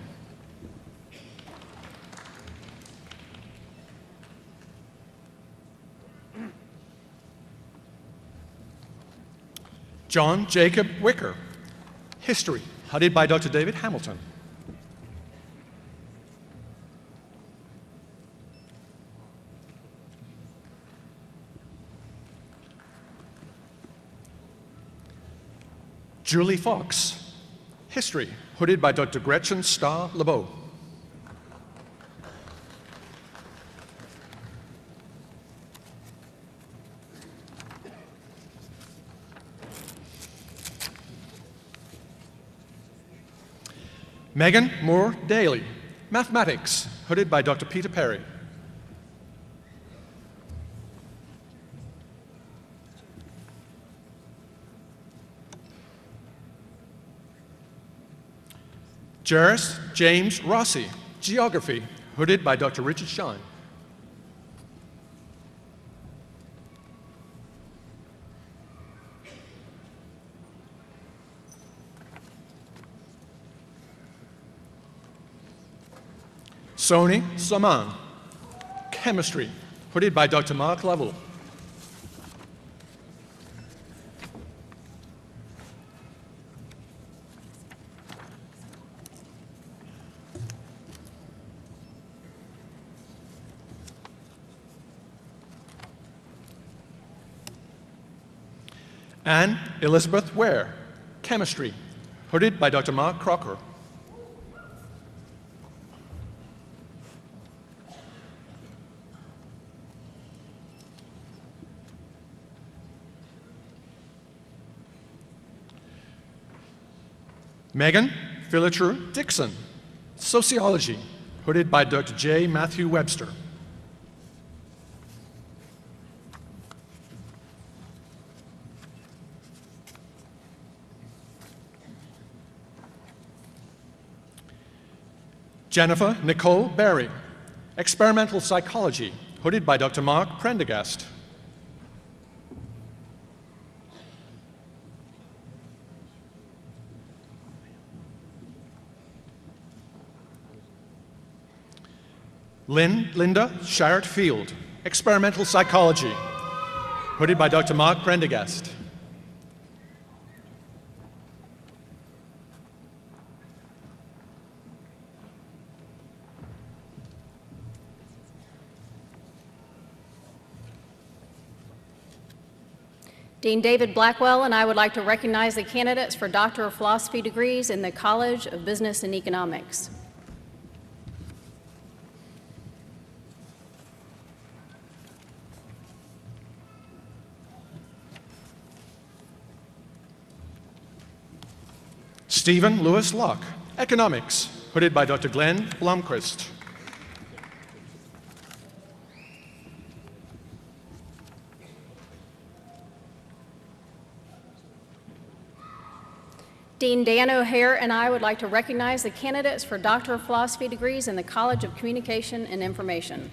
Speaker 14: John Jacob Wicker, History, hooded by Dr. David Hamilton. Julie Fox, History, hooded by Dr. Gretchen Starr LeBeau. Megan Moore Daly, Mathematics, hooded by Dr. Peter Perry. Jairus James Rossi, Geography, hooded by Dr. Richard Shine. Sony Saman, Chemistry, hooded by Dr. Mark Lovell. Anne Elizabeth Ware, Chemistry, hooded by Dr. Mark Crocker. Megan Philitru Dixon, Sociology, hooded by Dr. J. Matthew Webster. Jennifer Nicole Berry, Experimental Psychology, hooded by Dr. Mark Prendergast. Linda Sharrett Field, Experimental Psychology, hooded by Dr. Mark Prendergast.
Speaker 6: Dean David Blackwell and I would like to recognize the candidates for Doctor of Philosophy degrees in the College of Business and Economics.
Speaker 14: Stephen Lewis Locke, Economics, hooded by Dr. Glenn Blomquist.
Speaker 6: Dean Dan O'Hare and I would like to recognize the candidates for Doctor of Philosophy degrees in the College of Communication and Information.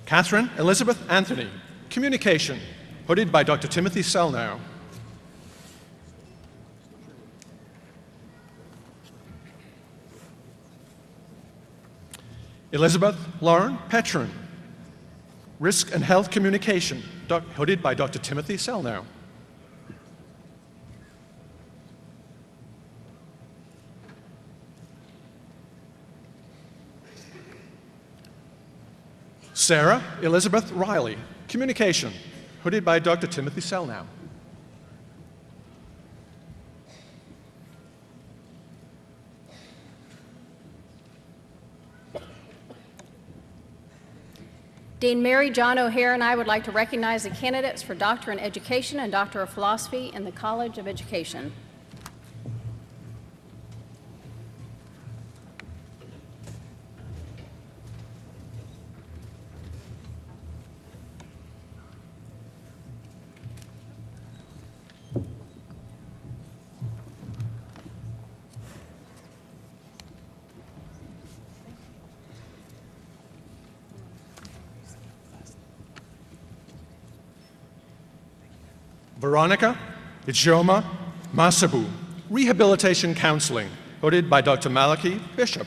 Speaker 14: Catherine Elizabeth Anthony, Communication, hooded by Dr. Timothy Selnow. Elizabeth Lauren Petron, Risk and Health Communication, hooded by Dr. Timothy Selnow. Sarah Elizabeth Riley, Communication, hooded by Dr. Timothy Selnow.
Speaker 6: Dean Mary John O'Hare and I would like to recognize the candidates for Doctor in Education and Doctor of Philosophy in the College of Education.
Speaker 14: Veronica Ijoma Masabu, Rehabilitation Counseling, hooded by Dr. Malachi Bishop.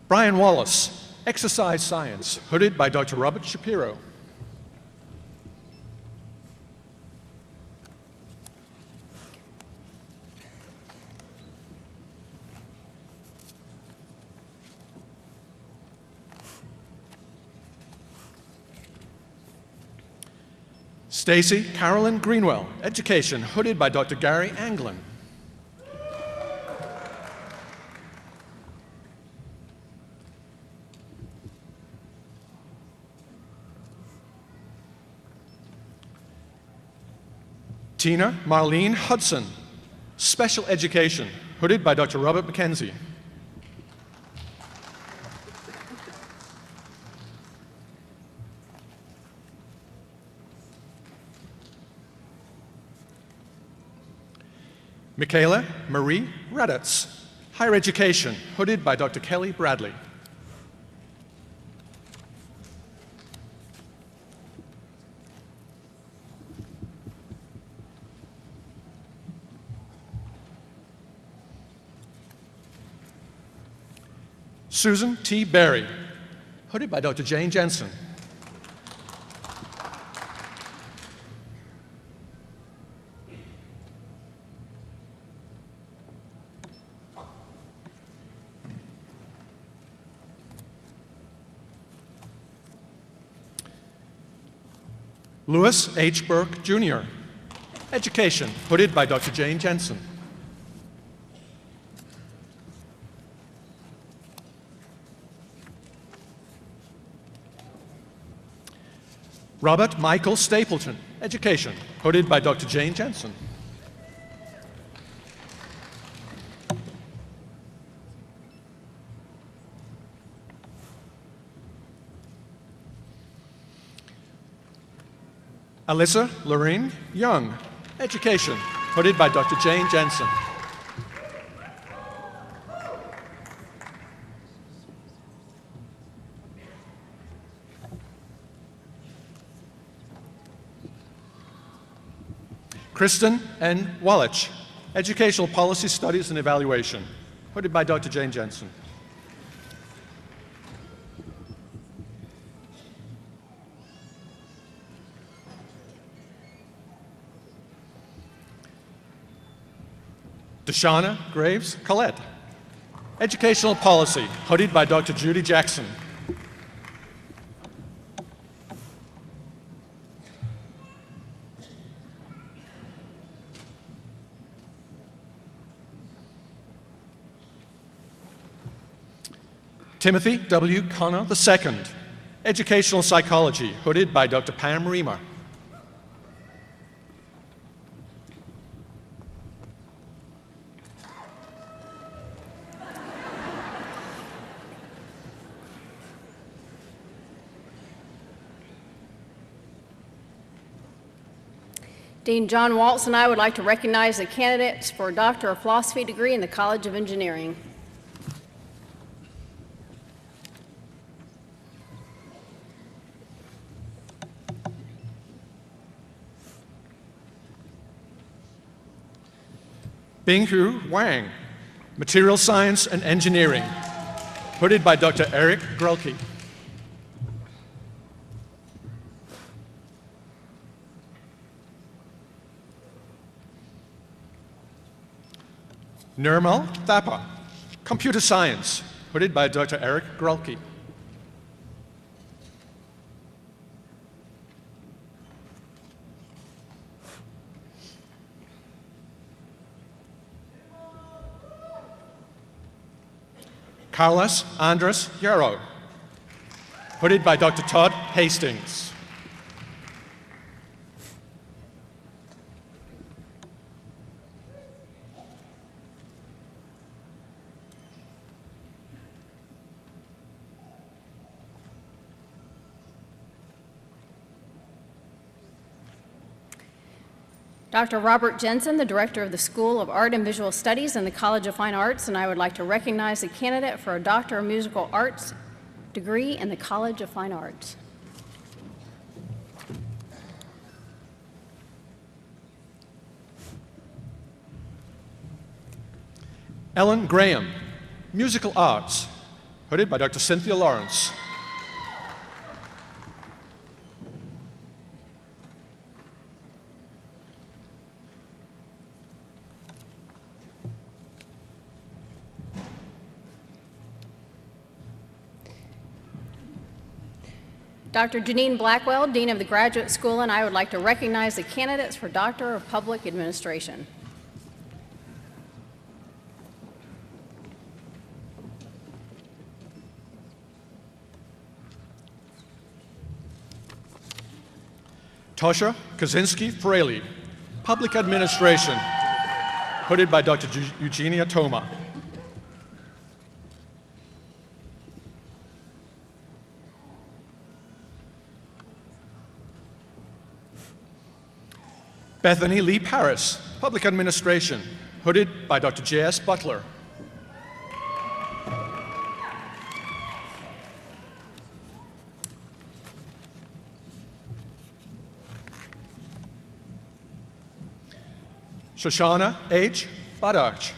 Speaker 14: Brian Wallace, Exercise Science, hooded by Dr. Robert Shapiro. Stacy Carolyn Greenwell, Education, hooded by Dr. Gary Anglin. Tina Marlene Hudson, Special Education, hooded by Dr. Robert McKenzie. Michaela Marie Raddatz, Higher Education, hooded by Dr. Kelly Bradley. Susan T. Berry, hooded by Dr. Jane Jensen. Louis H. Burke, Jr., Education, hooded by Dr. Jane Jensen. Robert Michael Stapleton, Education, hooded by Dr. Jane Jensen. Alyssa Lorraine Young, Education, hooded by Dr. Jane Jensen. Kristen N. Wallich, Educational Policy Studies and Evaluation, hooded by Dr. Jane Jensen. Deshauna Graves Collette, Educational Policy, hooded by Dr. Judy Jackson. Timothy W. Connor II, Educational Psychology, hooded by Dr. Pam Reamer.
Speaker 6: Dean John Waltz and I would like to recognize the candidates for a Doctor of Philosophy degree in the College of Engineering.
Speaker 14: Binghu Wang, Material Science and Engineering, hooded by Dr. Eric Grelke. Nirmal Thapa, Computer Science, hooded by Dr. Eric Grelke. Carlos Andres Yarrow, hooded by Dr. Todd Hastings.
Speaker 6: Dr. Robert Jensen, the Director of the School of Art and Visual Studies in the College of Fine Arts, and I would like to recognize the candidate for a Doctor of Musical Arts degree in the College of Fine Arts.
Speaker 14: Ellen Graham, Musical Arts, hooded by Dr. Cynthia Lawrence.
Speaker 6: Dr. Janine Blackwell, Dean of the Graduate School, and I would like to recognize the candidates for Doctor of Public Administration.
Speaker 14: Tosha Kaczynski-Fraley, Public Administration, hooded by Dr. Eugenia Toma. Bethany Lee Paris, Public Administration, hooded by Dr. J.S. Butler. Shoshana H. Badach,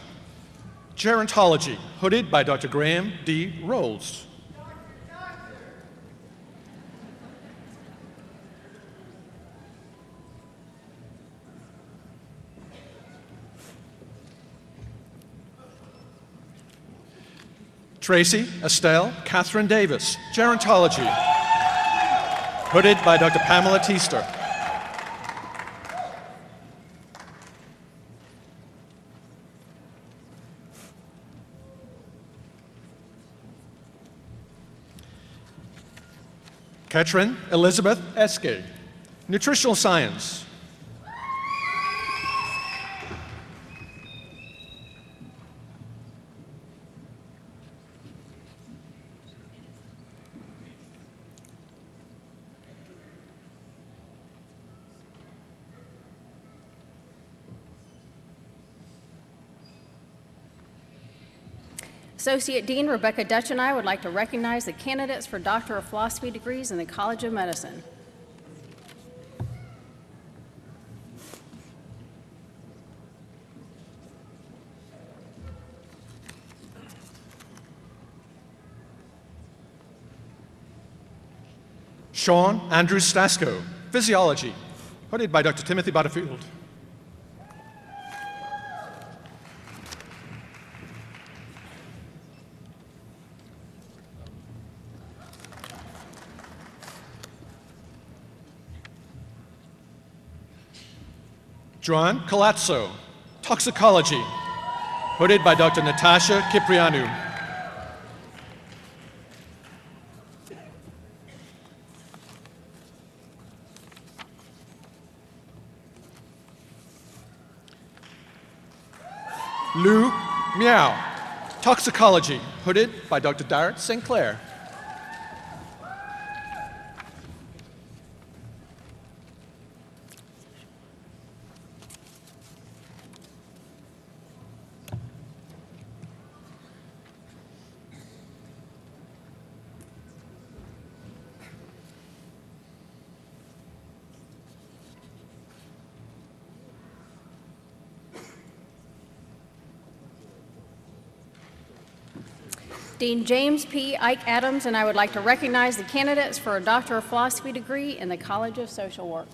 Speaker 14: Gerontology, hooded by Dr. Graham D. Rolls. Tracy Estelle Catherine Davis, Gerontology, hooded by Dr. Pamela Teester. Katrin Elizabeth Eske, Nutritional Science.
Speaker 6: Associate Dean Rebecca Dutch and I would like to recognize the candidates for Doctor of Philosophy degrees in the College of Medicine.
Speaker 14: Sean Andrew Stasko, Physiology, hooded by Dr. Timothy Butterfield. Joan Colazzo, Toxicology, hooded by Dr. Natasha Kiprianou. Lou Miao, Toxicology, hooded by Dr. Darrett St. Clair.
Speaker 6: Dean James P. Ike Adams, and I would like to recognize the candidates for a Doctor of Philosophy degree in the College of Social Work.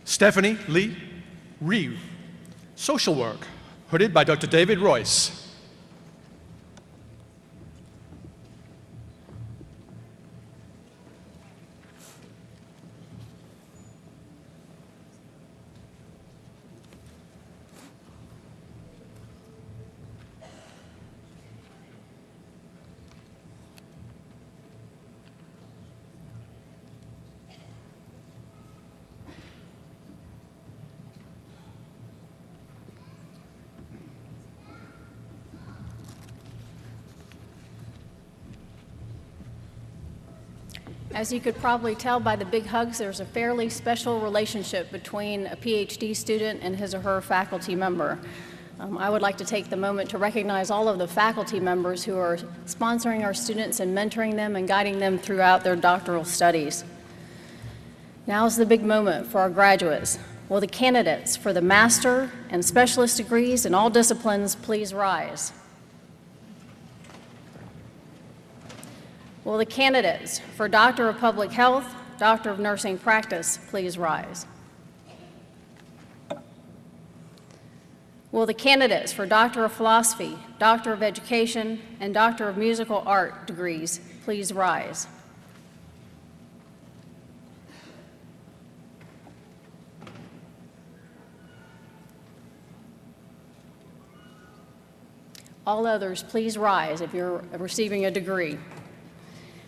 Speaker 14: Stephanie Lee Reeve, Social Work, hooded by Dr. David Royce.
Speaker 6: As you could probably tell by the big hugs, there's a fairly special relationship between a PhD student and his or her faculty member. I would like to take the moment to recognize all of the faculty members who are sponsoring our students and mentoring them and guiding them throughout their doctoral studies. Now is the big moment for our graduates. Will the candidates for the master and specialist degrees in all disciplines please rise? Will the candidates for Doctor of Public Health, Doctor of Nursing Practice please rise? Will the candidates for Doctor of Philosophy, Doctor of Education, and Doctor of Musical Art degrees please rise? All others, please rise if you're receiving a degree.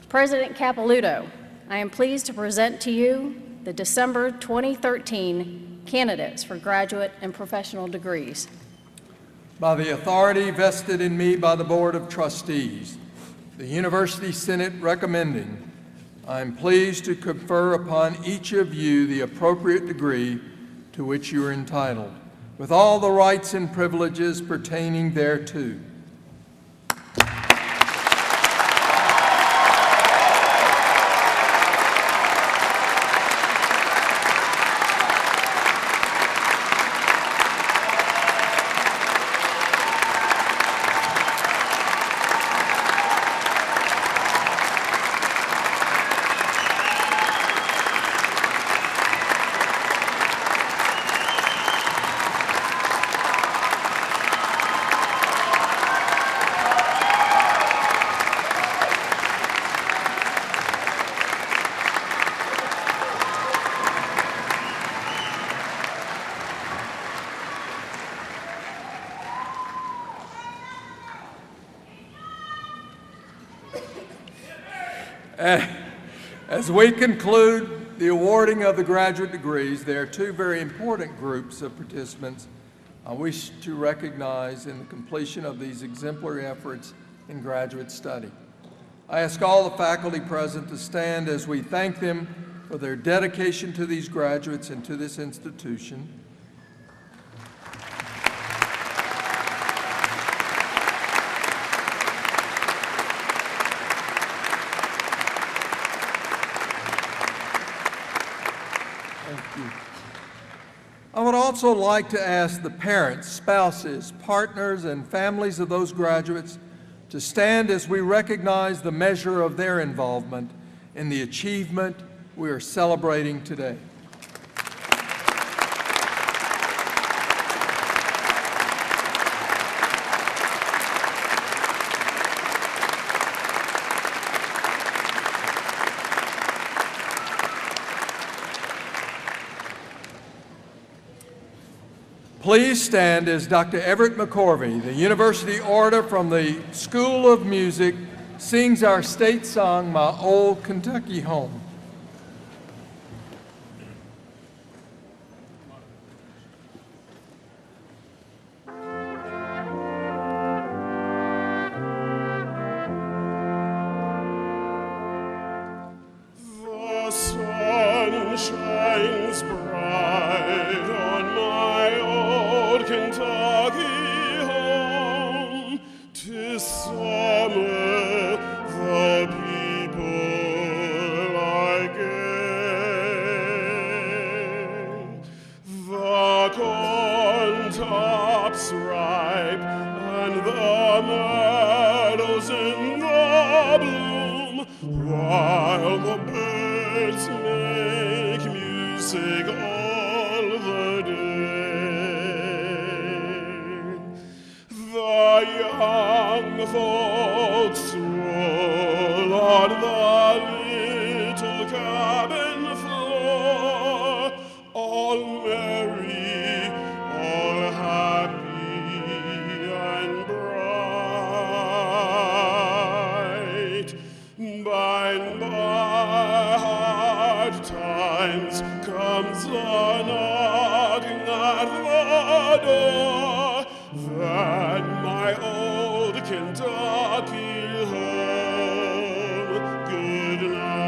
Speaker 6: President Capilouto, I am pleased to present to you the December 2013 candidates for graduate and professional degrees.
Speaker 4: By the authority vested in me by the Board of Trustees, the University Senate recommending, I am pleased to confer upon each of you the appropriate degree to which you are entitled, with all the rights and privileges pertaining thereto. As we conclude the awarding of the graduate degrees, there are two very important groups of participants I wish to recognize in the completion of these exemplary efforts in graduate study. I ask all the faculty present to stand as we thank them for their dedication to these graduates and to this institution. would also like to ask the parents, spouses, partners, and families of those graduates to stand as we recognize the measure of their involvement in the achievement we are celebrating today. Please stand as Dr. Everett McCorvey, the University Orator from the School of Music, sings our state song, My Old Kentucky Home.
Speaker 13: The sun shines bright on my old Kentucky home. 'Tis summer, the people are gay. The corn tops ripe and the meadows in the bloom, while the birds make music all the day. The young folks stroll on the little cabin floor, all merry, all happy and bright. By and by, hard times comes a-knocking at the door. Then my old Kentucky home, good night.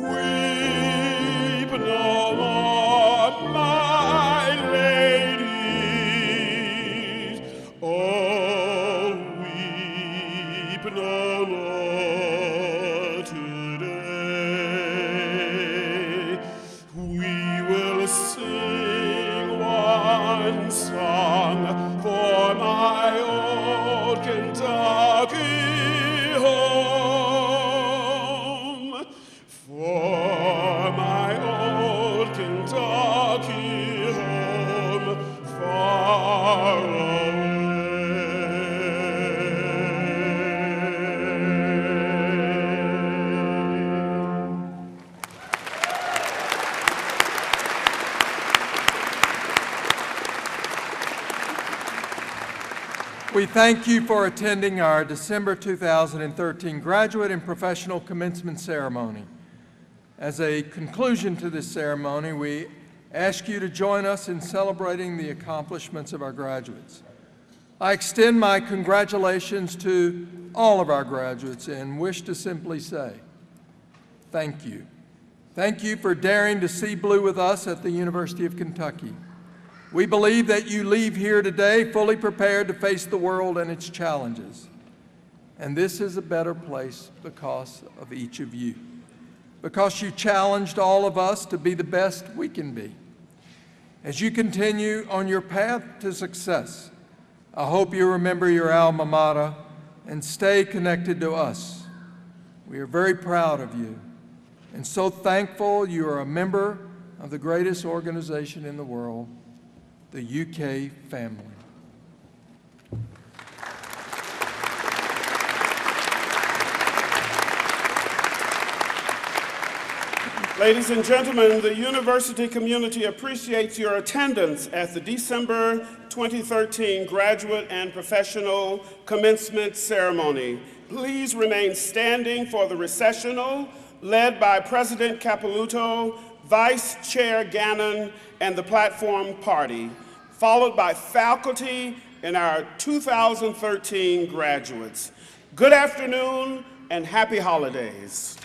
Speaker 13: Weep no more, my ladies. Oh, weep no more today. We will sing one song for my old Kentucky home, for my old Kentucky home far
Speaker 4: We thank you for attending our December 2013 graduate and professional commencement ceremony. As a conclusion to this ceremony, we ask you to join us in celebrating the accomplishments of our graduates. I extend my congratulations to all of our graduates and wish to simply say, thank you. Thank you for daring to see blue with us at the University of Kentucky. We believe that you leave here today fully prepared to face the world and its challenges. And this is a better place because of each of you, because you challenged all of us to be the best we can be. As you continue on your path to success, I hope you remember your alma mater and stay connected to us. We are very proud of you and so thankful you are a member of the greatest organization in the world, the UK family.
Speaker 13: Ladies and gentlemen, the university community appreciates your attendance at the December 2013 graduate and professional commencement ceremony. Please remain standing for the recessional led by President Capelouto, Vice Chair Gannon, and the platform party, followed by faculty and our 2013 graduates. Good afternoon and happy holidays.